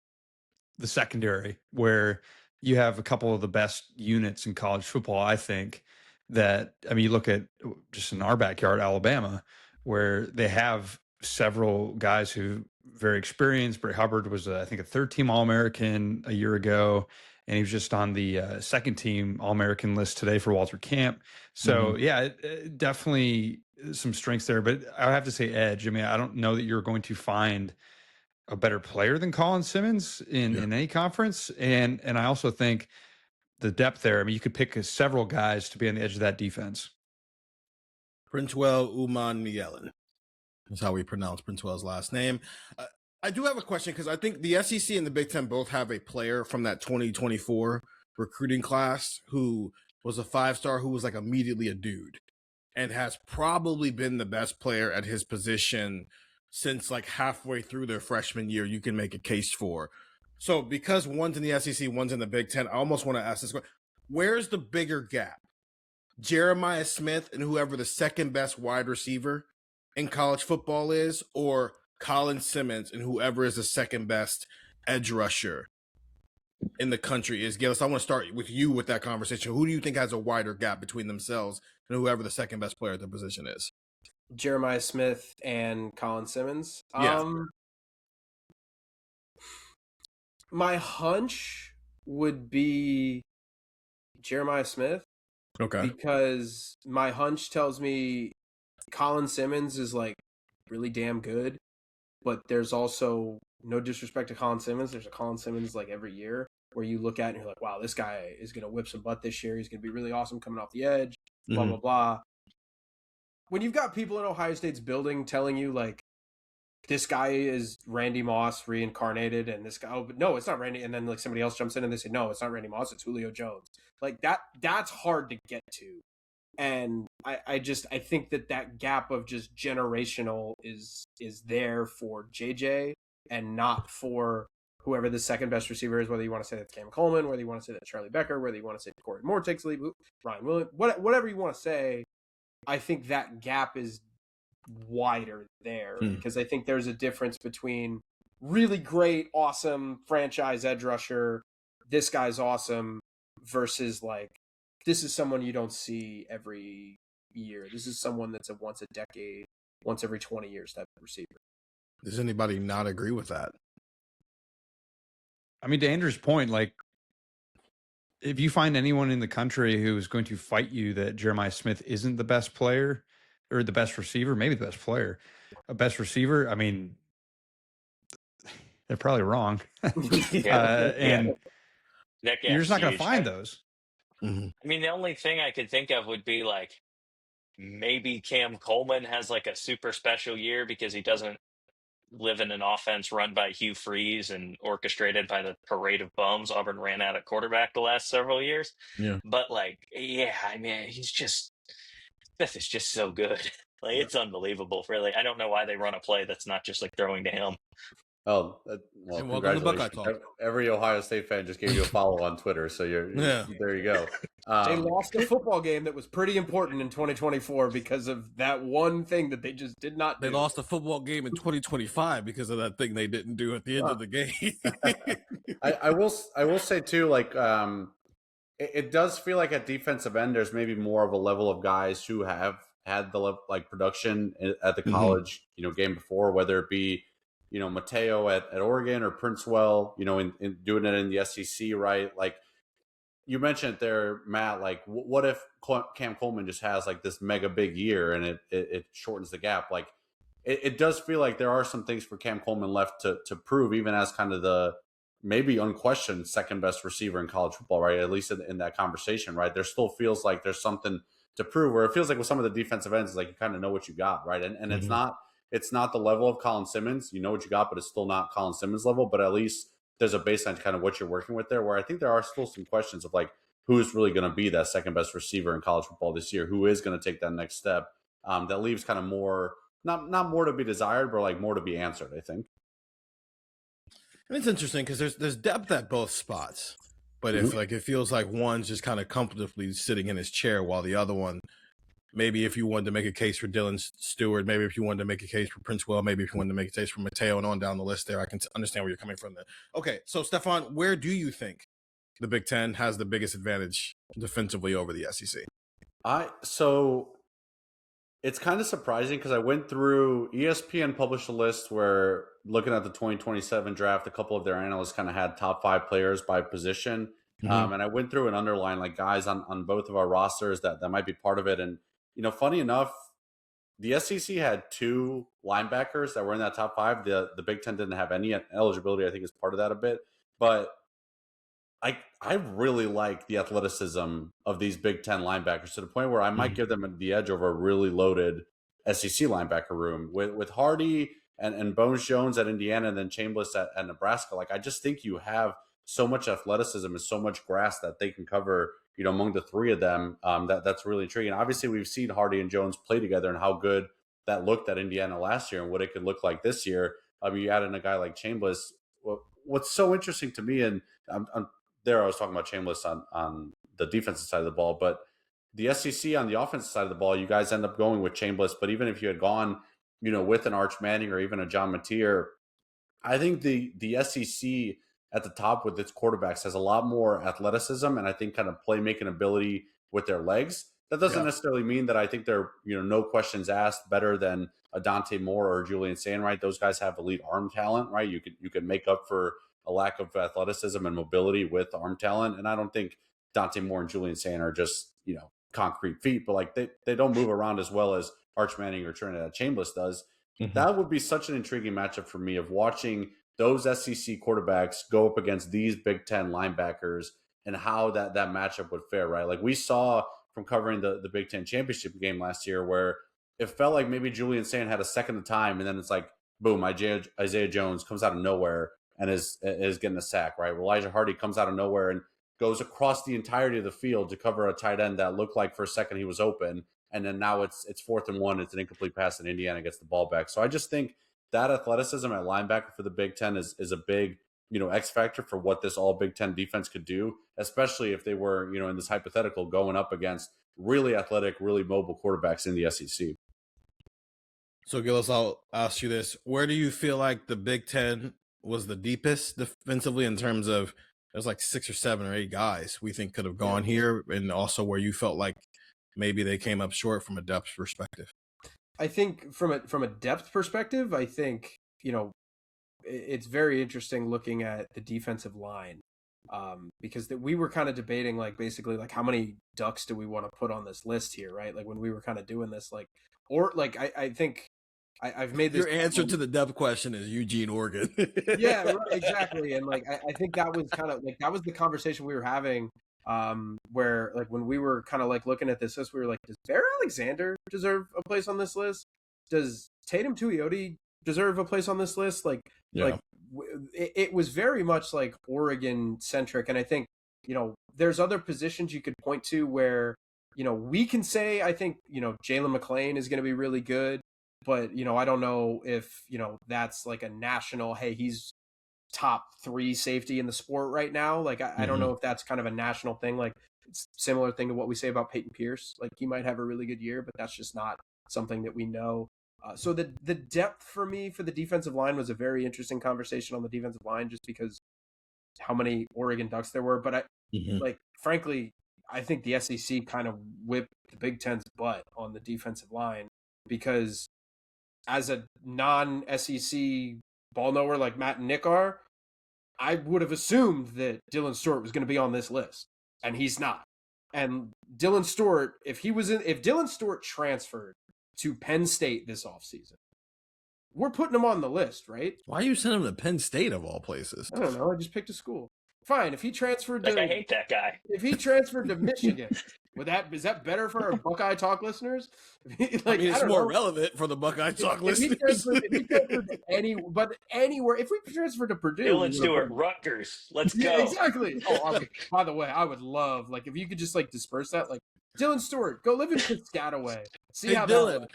the secondary, where you have a couple of the best units in college football. I think that, I mean, you look at just in our backyard, Alabama, where they have several guys who very experienced. Bray Hubbard was, I think, a 3rd-team All-American a year ago, and he was just on the 2nd-team All-American list today for Walter Camp. So, definitely some strengths there. But I have to say edge. I mean, I don't know that you're going to find a better player than Colin Simmons in any conference. And I also think the depth there, I mean, you could pick several guys to be on the edge of that defense. Princewell Umanmielen is how we pronounce Princewell's last name. I do have a question because I think the SEC and the Big Ten both have a player from that 2024 recruiting class who was a 5-star who was like immediately a dude and has probably been the best player at his position since like halfway through their freshman year, you can make a case for. So because one's in the SEC, one's in the Big Ten, I almost want to ask this question. Where's the bigger gap? Jeremiah Smith and whoever the second best wide receiver in college football is, or Colin Simmons and whoever is the second best edge rusher in the country is? Gillis, I want to start with you with that conversation. Who do you think has a wider gap between themselves and whoever the second best player at the position is? Jeremiah Smith and Colin Simmons. Yeah. My hunch would be Jeremiah Smith. Okay. Because my hunch tells me Colin Simmons is like really damn good, but there's also, no disrespect to Colin Simmons, there's a Colin Simmons like every year where you look at it and you're like, wow, this guy is going to whip some butt this year. He's going to be really awesome coming off the edge, blah, blah, blah. When you've got people in Ohio State's building telling you like, this guy is Randy Moss reincarnated, and this guy, oh, but no, it's not Randy. And then like somebody else jumps in and they say, no, it's not Randy Moss, it's Julio Jones. Like that's hard to get to. And I think that gap of just generational is there for JJ and not for whoever the second best receiver is, whether you want to say that's Cam Coleman, whether you want to say that's Charlie Becker, whether you want to say Corey Moore takes the lead, Ryan Williams, whatever you want to say. I think that gap is wider there because I think there's a difference between really great, awesome franchise edge rusher, this guy's awesome, versus like, this is someone you don't see every year. This is someone that's a once a decade, once every 20 years type of receiver. Does anybody not agree with that? I mean, to Andrew's point, like, if you find anyone in the country who is going to fight you that Jeremiah Smith isn't the best player or the best receiver, maybe the best player, a best receiver, I mean, they're probably wrong. And you're just not going to find those. I mean, the only thing I could think of would be like maybe Cam Coleman has like a super special year because he doesn't live in an offense run by Hugh Freeze and orchestrated by the parade of bums Auburn ran out at quarterback the last several years. Yeah. But like, yeah, I mean, Smith is just so good. Like, it's unbelievable, really. I don't know why they run a play that's not just like throwing to him. Oh, well, and welcome to Buckeye congratulations. Talk. Every Ohio State fan just gave you a follow on Twitter, so there you go. They lost a football game that was pretty important in 2024 because of that one thing that they just did not do. They lost a football game in 2025 because of that thing they didn't do at the end of the game. I will say too, like, it does feel like at defensive end, there's maybe more of a level of guys who have had the like production at the college, game before, whether it be, Mateo at Oregon or Princewell, in doing it in the SEC, right? Like you mentioned there, Matt, like what if Cam Coleman just has like this mega big year and it shortens the gap? Like it does feel like there are some things for Cam Coleman left to prove, even as kind of the maybe unquestioned second best receiver in college football, right? At least in that conversation, right? There still feels like there's something to prove, where it feels like with some of the defensive ends, like you kind of know what you got, right? And it's not the level of Colin Simmons. You know what you got, but it's still not Colin Simmons level. But at least there's a baseline to kind of what you're working with there, where I think there are still some questions of like, who's really going to be that second best receiver in college football this year? Who is going to take that next step? That leaves kind of more, not more to be desired, but like more to be answered, I think. And it's interesting because there's depth at both spots. But if like it feels like one's just kind of comfortably sitting in his chair while the other one, maybe if you wanted to make a case for Dylan Stewart, maybe if you wanted to make a case for Princewell, maybe if you wanted to make a case for Mateo and on down the list there, I can understand where you're coming from there. Okay, so Stefan, where do you think the Big Ten has the biggest advantage defensively over the SEC? So it's kind of surprising because I went through, ESPN published a list where looking at the 2027 draft, a couple of their analysts kind of had top 5 players by position. And I went through and underlined like guys on both of our rosters that might be part of it. And, funny enough, the SEC had 2 linebackers that were in that top 5. The Big Ten didn't have any eligibility. I think is part of that a bit. But I really like the athleticism of these Big Ten linebackers to the point where I might give them the edge over a really loaded SEC linebacker room with Hardy and Bones Jones at Indiana and then Chambliss at Nebraska. Like, I just think you have so much athleticism and so much grass that they can cover, among the 3 of them. That's really intriguing. Obviously, we've seen Hardy and Jones play together and how good that looked at Indiana last year and what it could look like this year. I mean, you add in a guy like Chambliss. What's so interesting to me, and I'm there, I was talking about Chambliss on the defensive side of the ball, but the SEC on the offensive side of the ball, you guys end up going with Chambliss. But even if you had gone, with an Arch Manning or even a John Mateer, I think the SEC at the top with its quarterbacks has a lot more athleticism and I think kind of playmaking ability with their legs. That doesn't necessarily mean that I think they're, no questions asked, better than a Dante Moore or Julian Sandwright. Those guys have elite arm talent, right? You could make up for a lack of athleticism and mobility with arm talent. And I don't think Dante Moore and Julian Sand are just, concrete feet, but like they don't move around as well as Arch Manning or Trinidad Chambliss does. That would be such an intriguing matchup for me of watching those SEC quarterbacks go up against these Big Ten linebackers and how that matchup would fare, right? Like we saw from covering the Big Ten championship game last year where it felt like maybe Julian Sand had a second of time and then it's like, boom, Isaiah Jones comes out of nowhere and is getting a sack, right? Elijah Hardy comes out of nowhere and goes across the entirety of the field to cover a tight end that looked like for a second he was open. And then now it's 4th and 1. It's an incomplete pass and Indiana gets the ball back. So I just think that athleticism at linebacker for the Big Ten is a big, X factor for what this all Big Ten defense could do, especially if they were, in this hypothetical going up against really athletic, really mobile quarterbacks in the SEC. So Gillis, I'll ask you this. Where do you feel like the Big Ten was the deepest defensively in terms of there's like 6 or 7 or 8 guys we think could have gone here, and also where you felt like maybe they came up short from a depth perspective? I think from a depth perspective, I think, it's very interesting looking at the defensive line, because we were kind of debating like basically like how many Ducks do we want to put on this list here, right? Like when we were kind of doing this, like, or like I think I've made this. Your answer to the depth question is Eugene, Oregon. Yeah, right, exactly. And like I think that was kind of like that was the conversation we were having, where like when we were kind of like looking at this list, we were like, does Bear Alexander deserve a place on this list? Does Tatum Tuioti deserve a place on this list? Like it was very much like Oregon centric, and I think there's other positions you could point to where we can say I think Jalen McClain is going to be really good. But, I don't know if, that's like a national, hey, he's top 3 safety in the sport right now. Like, I don't know if that's kind of a national thing. Like, it's a similar thing to what we say about Peyton Pierce. Like, he might have a really good year, but that's just not something that we know. So the depth for me for the defensive line was a very interesting conversation on the defensive line just because how many Oregon Ducks there were. But frankly, I think the SEC kind of whipped the Big Ten's butt on the defensive line because as a non-SEC ball knower like Matt and Nick are, I would have assumed that Dylan Stewart was going to be on this list, and he's not. And Dylan Stewart, if Dylan Stewart transferred to Penn State this offseason, we're putting him on the list, right? Why are you sending him to Penn State of all places? I don't know. I just picked a school. Fine. If he transferred to, I hate that guy. If he transferred to Michigan, is that better for our Buckeye Talk listeners? Like, it's more relevant for the Buckeye Talk listeners. If he transferred to anywhere, if we transferred to Purdue, Dylan Stewart, Rutgers, let's go. Yeah, exactly. Oh, by the way, I would love if you could just like disperse that, like Dylan Stewart, go live in Piscataway. See how Dylan,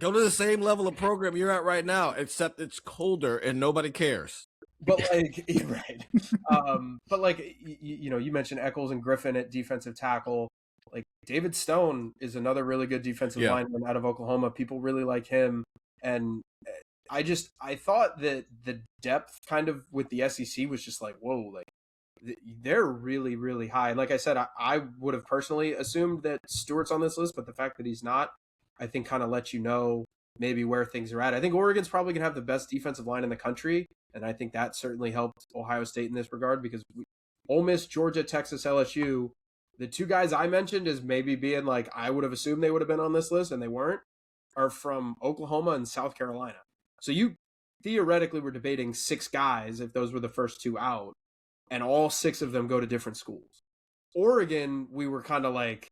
go to the same level of program you're at right now, except it's colder and nobody cares. But like, you're right. But like, you mentioned Eccles and Griffin at defensive tackle. Like David Stone is another really good defensive lineman out of Oklahoma. People really like him. And I thought that the depth kind of with the SEC was just like, whoa, like they're really, really high. And like I said, I would have personally assumed that Stewart's on this list, but the fact that he's not, I think kind of lets you know maybe where things are at. I think Oregon's probably going to have the best defensive line in the country. And I think that certainly helped Ohio State in this regard because Ole Miss, Georgia, Texas, LSU, the 2 guys I mentioned as maybe being like, I would have assumed they would have been on this list and they weren't, are from Oklahoma and South Carolina. So you theoretically were debating 6 guys if those were the first 2 out, and all 6 of them go to different schools. Oregon, we were kind of like,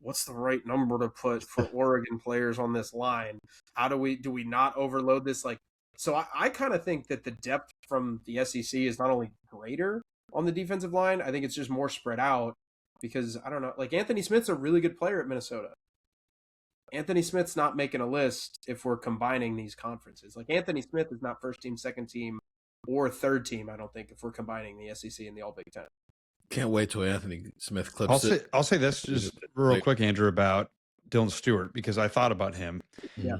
what's the right number to put for Oregon players on this line? How do we not overload this? Like, so I kind of think that the depth from the SEC is not only greater on the defensive line, I think it's just more spread out because I don't know, like Anthony Smith's a really good player at Minnesota. Anthony Smith's not making a list if we're combining these conferences. Like Anthony Smith is not first team, second team, or third team, I don't think, if we're combining the SEC and the All Big Ten. Can't wait till Anthony Smith clips it. I'll say this just real quick, Andrew, about Dylan Stewart, because I thought about him. Yeah.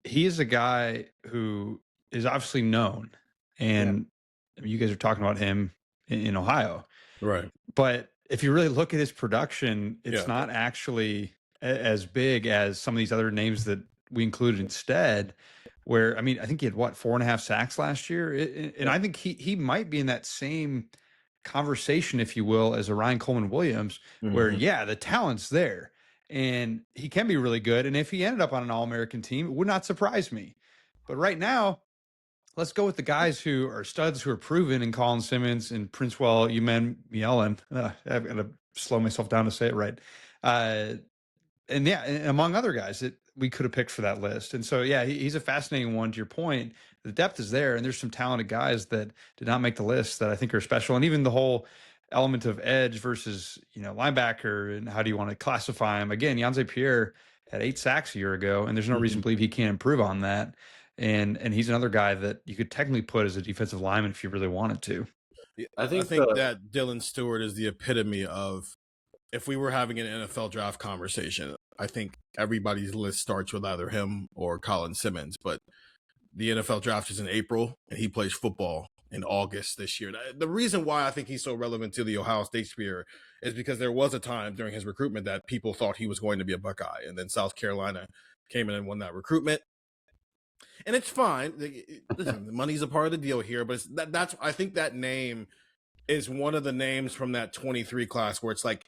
He is a guy who is obviously known, and you guys are talking about him in Ohio. Right. But if you really look at his production, it's not actually as big as some of these other names that we included instead, where, I mean, I think he had 4.5 sacks last year. And I think he might be in that same conversation, if you will, as a Ryan Coleman Williams, where, the talent's there and he can be really good. And if he ended up on an All-American team, it would not surprise me. But right now, let's go with the guys who are studs, who are proven in Colin Simmons and Princewell Yellen. I've got to slow myself down to say it right. And among other guys that we could have picked for that list. And so, he's a fascinating one, to your point. The depth is there, and there's some talented guys that did not make the list that I think are special. And even the whole element of edge versus, linebacker, and how do you want to classify him? Again, Yanze Pierre had 8 sacks a year ago, and there's no reason to believe he can't improve on that. And he's another guy that you could technically put as a defensive lineman if you really wanted to. I think that Dylan Stewart is the epitome of, if we were having an NFL draft conversation, I think everybody's list starts with either him or Colin Simmons. But the NFL draft is in April, and he plays football in August this year. The reason why I think he's so relevant to the Ohio State sphere is because there was a time during his recruitment that people thought he was going to be a Buckeye, and then South Carolina came in and won that recruitment. And it's fine. Listen, the money's a part of the deal here, but that's I think that name is one of the names from that 23 class where it's like,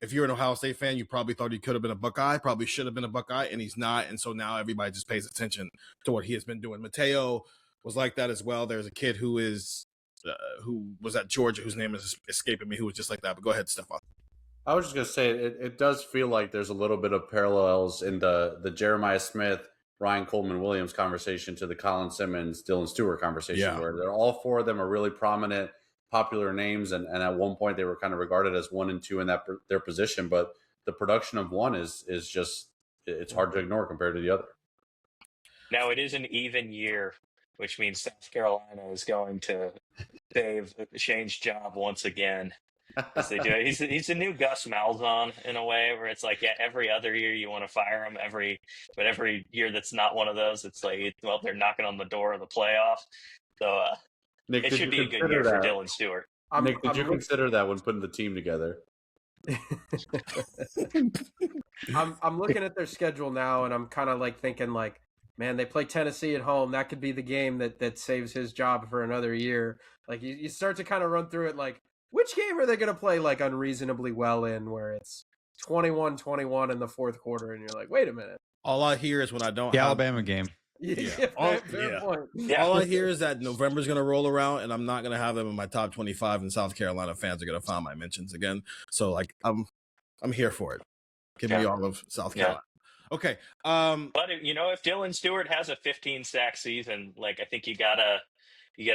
if you're an Ohio State fan, you probably thought he could have been a Buckeye, probably should have been a Buckeye, and he's not. And so now everybody just pays attention to what he has been doing. Mateo was like that as well. There's a kid who was at Georgia, whose name is escaping me, who was just like that. But go ahead, Stefan. I was just going to say, it does feel like there's a little bit of parallels in the Jeremiah Smith, Ryan Coleman Williams conversation to the Colin Simmons, Dylan Stewart conversation, where they're all 4 of them are really prominent, popular names, and at one point they were kind of regarded as 1 and 2 in their position, but the production of one is just, it's hard to ignore compared to the other. Now, it is an even year, which means South Carolina is going to save Shane's job once again. As they do. He's a new Gus Malzahn in a way, where it's like, every other year you want to fire him, but every year that's not one of those, it's like, well, they're knocking on the door of the playoffs. So Nick, it should be a good year for Dylan Stewart. Nick, did you consider that when putting the team together? I'm looking at their schedule now, and I'm kind of like thinking, like, man, they play Tennessee at home. That could be the game that saves his job for another year. Like, you start to kind of run through it, like, which game are they going to play like unreasonably well in, where it's 21-21 in the fourth quarter, and you're like, wait a minute. All I hear is when I don't the Alabama game. All I hear is that November's going to roll around, and I'm not going to have them in my top 25, and South Carolina fans are going to find my mentions again. So, like, I'm here for it. Give me all of South Carolina. Okay. But if Dylan Stewart has a 15 sack season, like, I think you gotta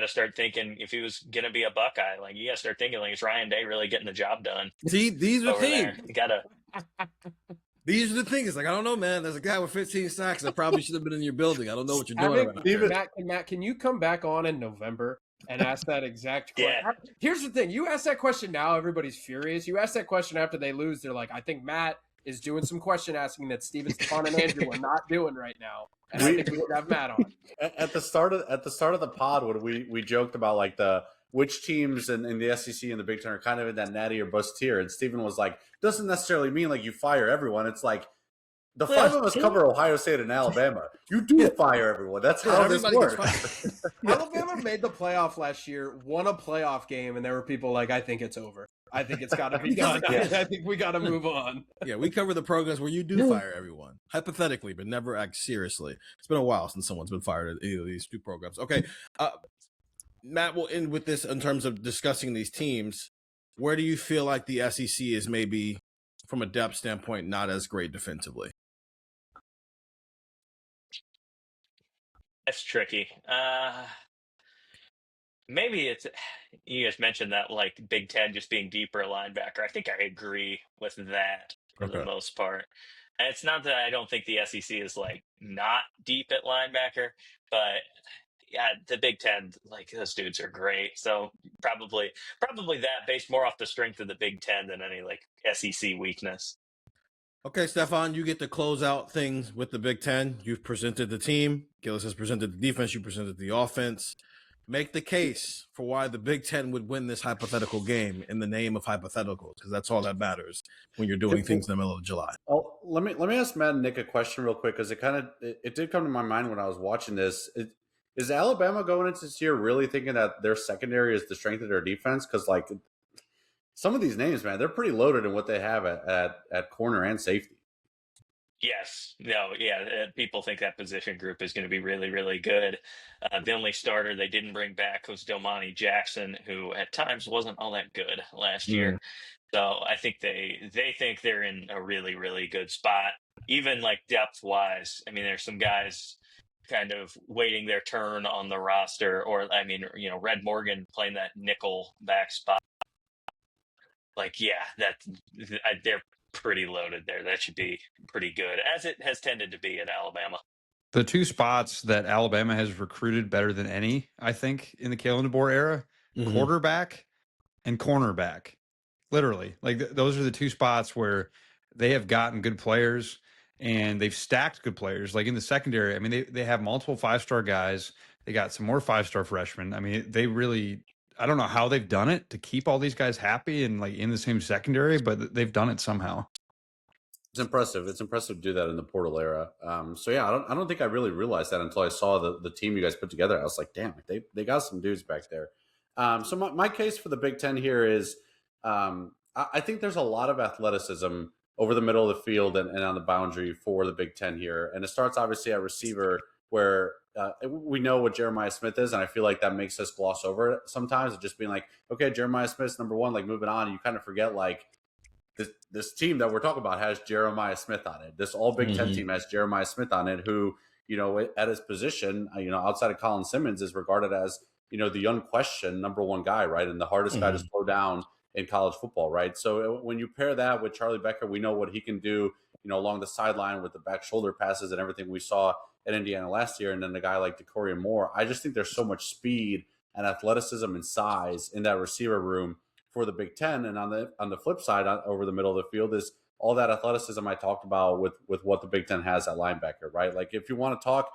start thinking, if he was gonna be a Buckeye, like, you gotta start thinking, like, is Ryan Day really getting the job done? See, these are things. You gotta. These are the things. Like, I don't know, man. There's a guy with 15 sacks that probably should have been in your building. I don't know what you're doing around here. Matt, can you come back on in November and ask that exact question? Here's the thing. You ask that question now, everybody's furious. You ask that question after they lose, they're like, I think Matt is doing some question asking that Steven, Stefan, and Andrew are not doing right now. And I think we should have Matt on. At the start of the pod, when we joked about, like, which teams in the SEC and the Big Ten are kind of in that natty or bust tier, and Steven was like, doesn't necessarily mean like you fire everyone. It's like, the 5 of us cover Ohio State and Alabama. You do fire everyone. That's how this works. Alabama made the playoff last year, won a playoff game, and there were people like, I think it's over. I think it's got to be done. I think we got to move on. Yeah, we cover the programs where you do fire everyone, hypothetically, but never act seriously. It's been a while since someone's been fired at either of these 2 programs. Okay, Matt, we'll end with this in terms of discussing these teams. Where do you feel like the SEC is maybe, from a depth standpoint, not as great defensively? That's tricky. Maybe it's, you guys mentioned that, like, Big Ten just being deeper linebacker. I think I agree with that for the most part. And it's not that I don't think the SEC is like not deep at linebacker, but yeah, the Big Ten, like those dudes are great. So probably that based more off the strength of the Big Ten than any like SEC weakness. Okay, Stefan, you get to close out things with the Big Ten. You've presented the team. Gillis has presented the defense. You presented the offense. Make the case for why the Big Ten would win this hypothetical game in the name of hypotheticals, because that's all that matters when you're doing things in the middle of July. Oh, let me ask Matt and Nick a question real quick, because it did come to my mind when I was watching this. Is Alabama going into this year really thinking that their secondary is the strength of their defense? Because like some of these names, man, they're pretty loaded in what they have at corner and safety. Yes. No, yeah. People think that position group is going to be really, really good. The only starter they didn't bring back was Domani Jackson, who at times wasn't all that good last year. So I think they think they're in a really, really good spot, even like depth wise. I mean, there's some guys kind of waiting their turn on the roster, or I mean, Red Morgan playing that nickel back spot. Like, yeah, they're pretty loaded there. That should be pretty good, as it has tended to be at Alabama. The two spots that Alabama has recruited better than any, I think, in the Kalen DeBoer era, quarterback and cornerback. Literally. Like those are the two spots where they have gotten good players and they've stacked good players. Like in the secondary, I mean, they have multiple 5-star guys. They got some more 5-star freshmen. I mean, they really, I don't know how they've done it to keep all these guys happy and like in the same secondary, but they've done it somehow. It's impressive. It's impressive to do that in the portal era. So yeah, I don't think I really realized that until I saw the team you guys put together. I was like, damn, they got some dudes back there. So my case for the Big Ten here is, I think there's a lot of athleticism over the middle of the field and on the boundary for the Big Ten here. And it starts obviously at receiver, where we know what Jeremiah Smith is, and I feel like that makes us gloss over it sometimes. Of just being like, okay, Jeremiah Smith's number one, like moving on. You kind of forget like this team that we're talking about has Jeremiah Smith on it. This all Big Ten team has Jeremiah Smith on it, who, at his position, outside of Colin Simmons, is regarded as, the unquestioned number one guy, right? And the hardest guy to slow down in college football, right? So when you pair that with Charlie Becker, we know what he can do, along the sideline with the back shoulder passes and everything we saw at Indiana last year. And then a guy like DeCorian Moore, I just think there's so much speed and athleticism and size in that receiver room for the Big Ten. And on the flip side, over the middle of the field, is all that athleticism I talked about with what the Big Ten has at linebacker, right? Like if you want to talk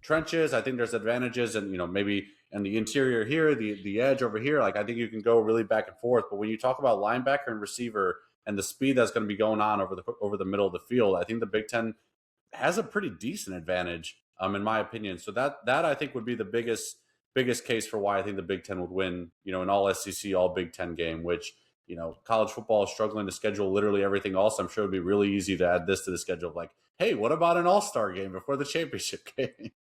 trenches, I think there's advantages, and maybe in the interior here, the edge over here, like I think you can go really back and forth. But when you talk about linebacker and receiver and the speed that's going to be going on over the middle of the field, I think the Big Ten has a pretty decent advantage, in my opinion. So that I think would be the biggest case for why I think the Big Ten would win, an all SEC, all Big Ten game, which, college football is struggling to schedule literally everything else. I'm sure it'd be really easy to add this to the schedule. Like, hey, what about an all-star game before the championship game?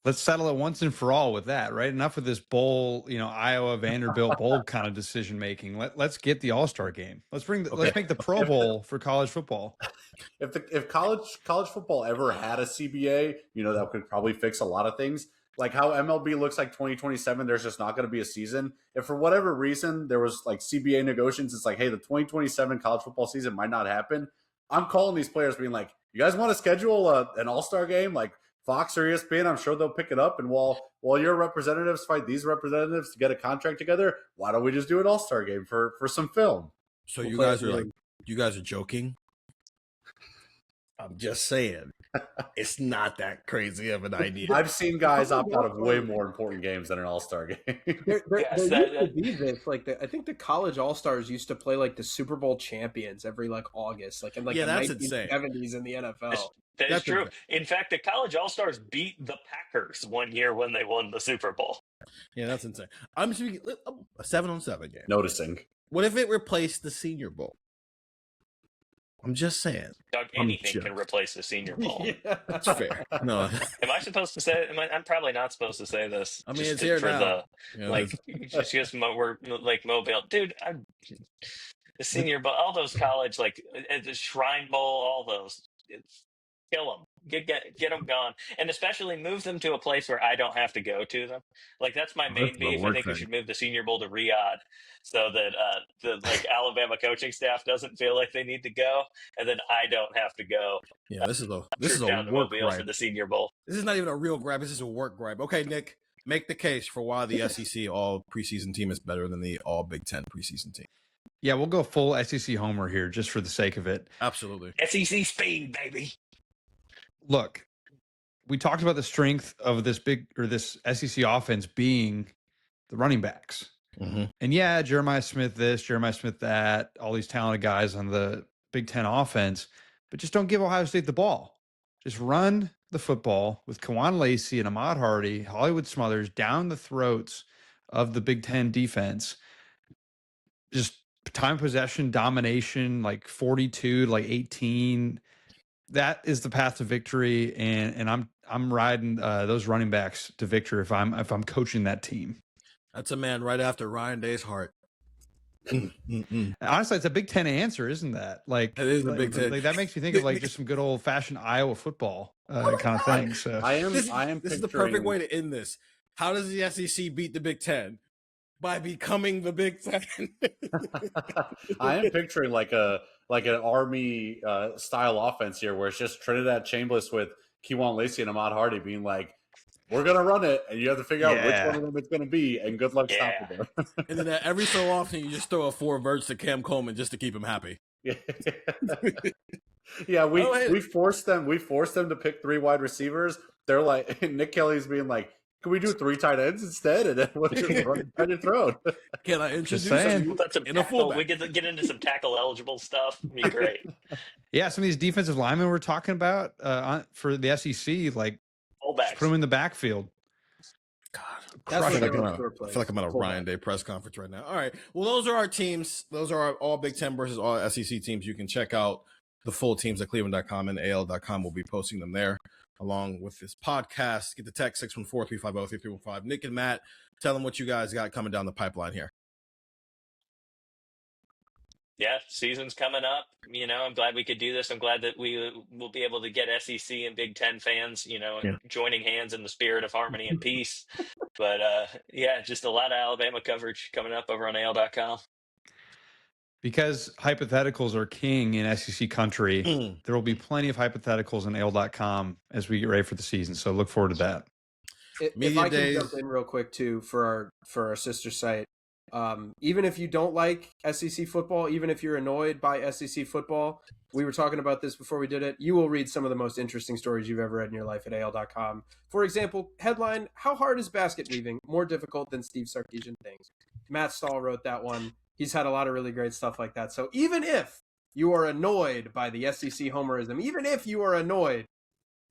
Let's settle it once and for all with that, right? Enough with this bowl, Iowa Vanderbilt bowl kind of decision making. Let's get the All-Star game. Let's make the Pro Bowl for college football. If college football ever had a CBA, that could probably fix a lot of things. Like how MLB looks like 2027, there's just not going to be a season. If for whatever reason there was like CBA negotiations, it's like, hey, the 2027 college football season might not happen. I'm calling these players being like, you guys want to schedule an all-star game? Like Fox or ESPN, I'm sure they'll pick it up. And while your representatives fight these representatives to get a contract together, why don't we just do an all-star game for some film? So you guys are joking? I'm just saying, it's not that crazy of an idea. I've seen guys opt out of way more important games than an all-star game. There used to be this, like I think the college all-stars used to play like the Super Bowl champions every like August, like in like the 1970s in the NFL. That's true. In fact, the college all-stars beat the Packers one year when they won the Super Bowl. Yeah, that's insane. I'm speaking a 7-on-7 game. Noticing. What if it replaced the Senior Bowl? I'm just saying. Doug, anything can replace the Senior Bowl. Yeah, that's fair. No. Am I supposed to say? I'm probably not supposed to say this. I mean, it's here now. Just we're like mobile, dude. The Senior Bowl, all those college, like the Shrine Bowl, all those. Kill them. Get them gone, and especially move them to a place where I don't have to go to them. Like that's my main beef. I think we should move the Senior Bowl to Riyadh so that the Alabama coaching staff doesn't feel like they need to go, and then I don't have to go. Yeah, this is a down to work Mobile for gripe. the Senior Bowl. This is not even a real gripe. This is a work gripe. Okay, Nick, make the case for why the SEC all preseason team is better than the all Big Ten preseason team. Yeah, we'll go full SEC homer here just for the sake of it. Absolutely. SEC speed, baby. Look, we talked about the strength of this SEC offense being the running backs. Mm-hmm. And yeah, Jeremiah Smith this, Jeremiah Smith that, all these talented guys on the Big Ten offense, but just don't give Ohio State the ball. Just run the football with Kawan Lacey and Ahmad Hardy, Hollywood Smothers down the throats of the Big Ten defense. Just time possession domination, like 42 to like 18. That is the path to victory, and I'm riding those running backs to victory if I'm coaching that team. That's a man right after Ryan Day's heart. Honestly, it's a Big Ten answer, isn't that? Like it is a Big Ten. Like that makes me think of like just some good old fashioned Iowa football kind of thing. So this is the perfect way to end this. How does the SEC beat the Big Ten? By becoming the Big Ten. I am picturing like an Army style offense here, where it's just Trinidad Chambliss with Kewan Lacey and Ahmad Hardy being like, "We're gonna run it, and you have to figure out which one of them it's gonna be, and good luck stopping them." And then every so often, you just throw a 4 verts to Cam Coleman just to keep him happy. Yeah, we forced them. We forced them to pick 3 wide receivers. They're like, Nick Kelly's being like, "Can we do 3 tight ends instead?" And then we'll just run down your throat. Can I introduce you in a fullback? We get into some tackle eligible stuff. It'd be great. Yeah, some of these defensive linemen we're talking about for the SEC, like fullbacks, put them in the backfield. God, That's I feel like I'm at a Ryan Day press conference right now. All right, well, those are our teams. Those are our all Big Ten versus all SEC teams. You can check out the full teams at cleveland.com and al.com. We'll be posting them there along with this podcast. Get the text 614-350-3315. Nick and Matt, tell them what you guys got coming down the pipeline here. Yeah, season's coming up. You know, I'm glad we could do this. I'm glad that we will be able to get SEC and Big Ten fans, joining hands in the spirit of harmony and peace. But just a lot of Alabama coverage coming up over on al.com. Because hypotheticals are king in SEC country, there will be plenty of hypotheticals on al.com as we get ready for the season. So look forward to that. If I can jump in real quick too for our sister site, even if you don't like SEC football, even if you're annoyed by SEC football, we were talking about this before we did it, you will read some of the most interesting stories you've ever read in your life at al.com. For example, headline, "How hard is basket weaving? More difficult than Steve Sarkisian thinks." Matt Stahl wrote that one. He's had a lot of really great stuff like that. So even if you are annoyed by the SEC homerism, even if you are annoyed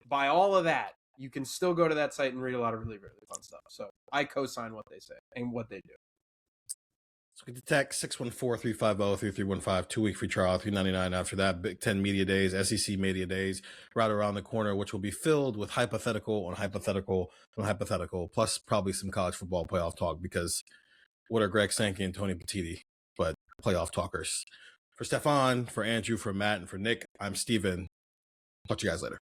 by all of that, you can still go to that site and read a lot of really, really fun stuff. So I co-sign what they say and what they do. So get the text 614-350-3315, 2-week free trial, $3.99 after that. Big Ten Media Days, SEC Media Days, right around the corner, which will be filled with hypothetical on hypothetical on hypothetical, plus probably some college football playoff talk, because what are Greg Sankey and Tony Petiti but playoff talkers? For Stefan, for Andrew, for Matt, and for Nick, I'm Steven. Talk to you guys later.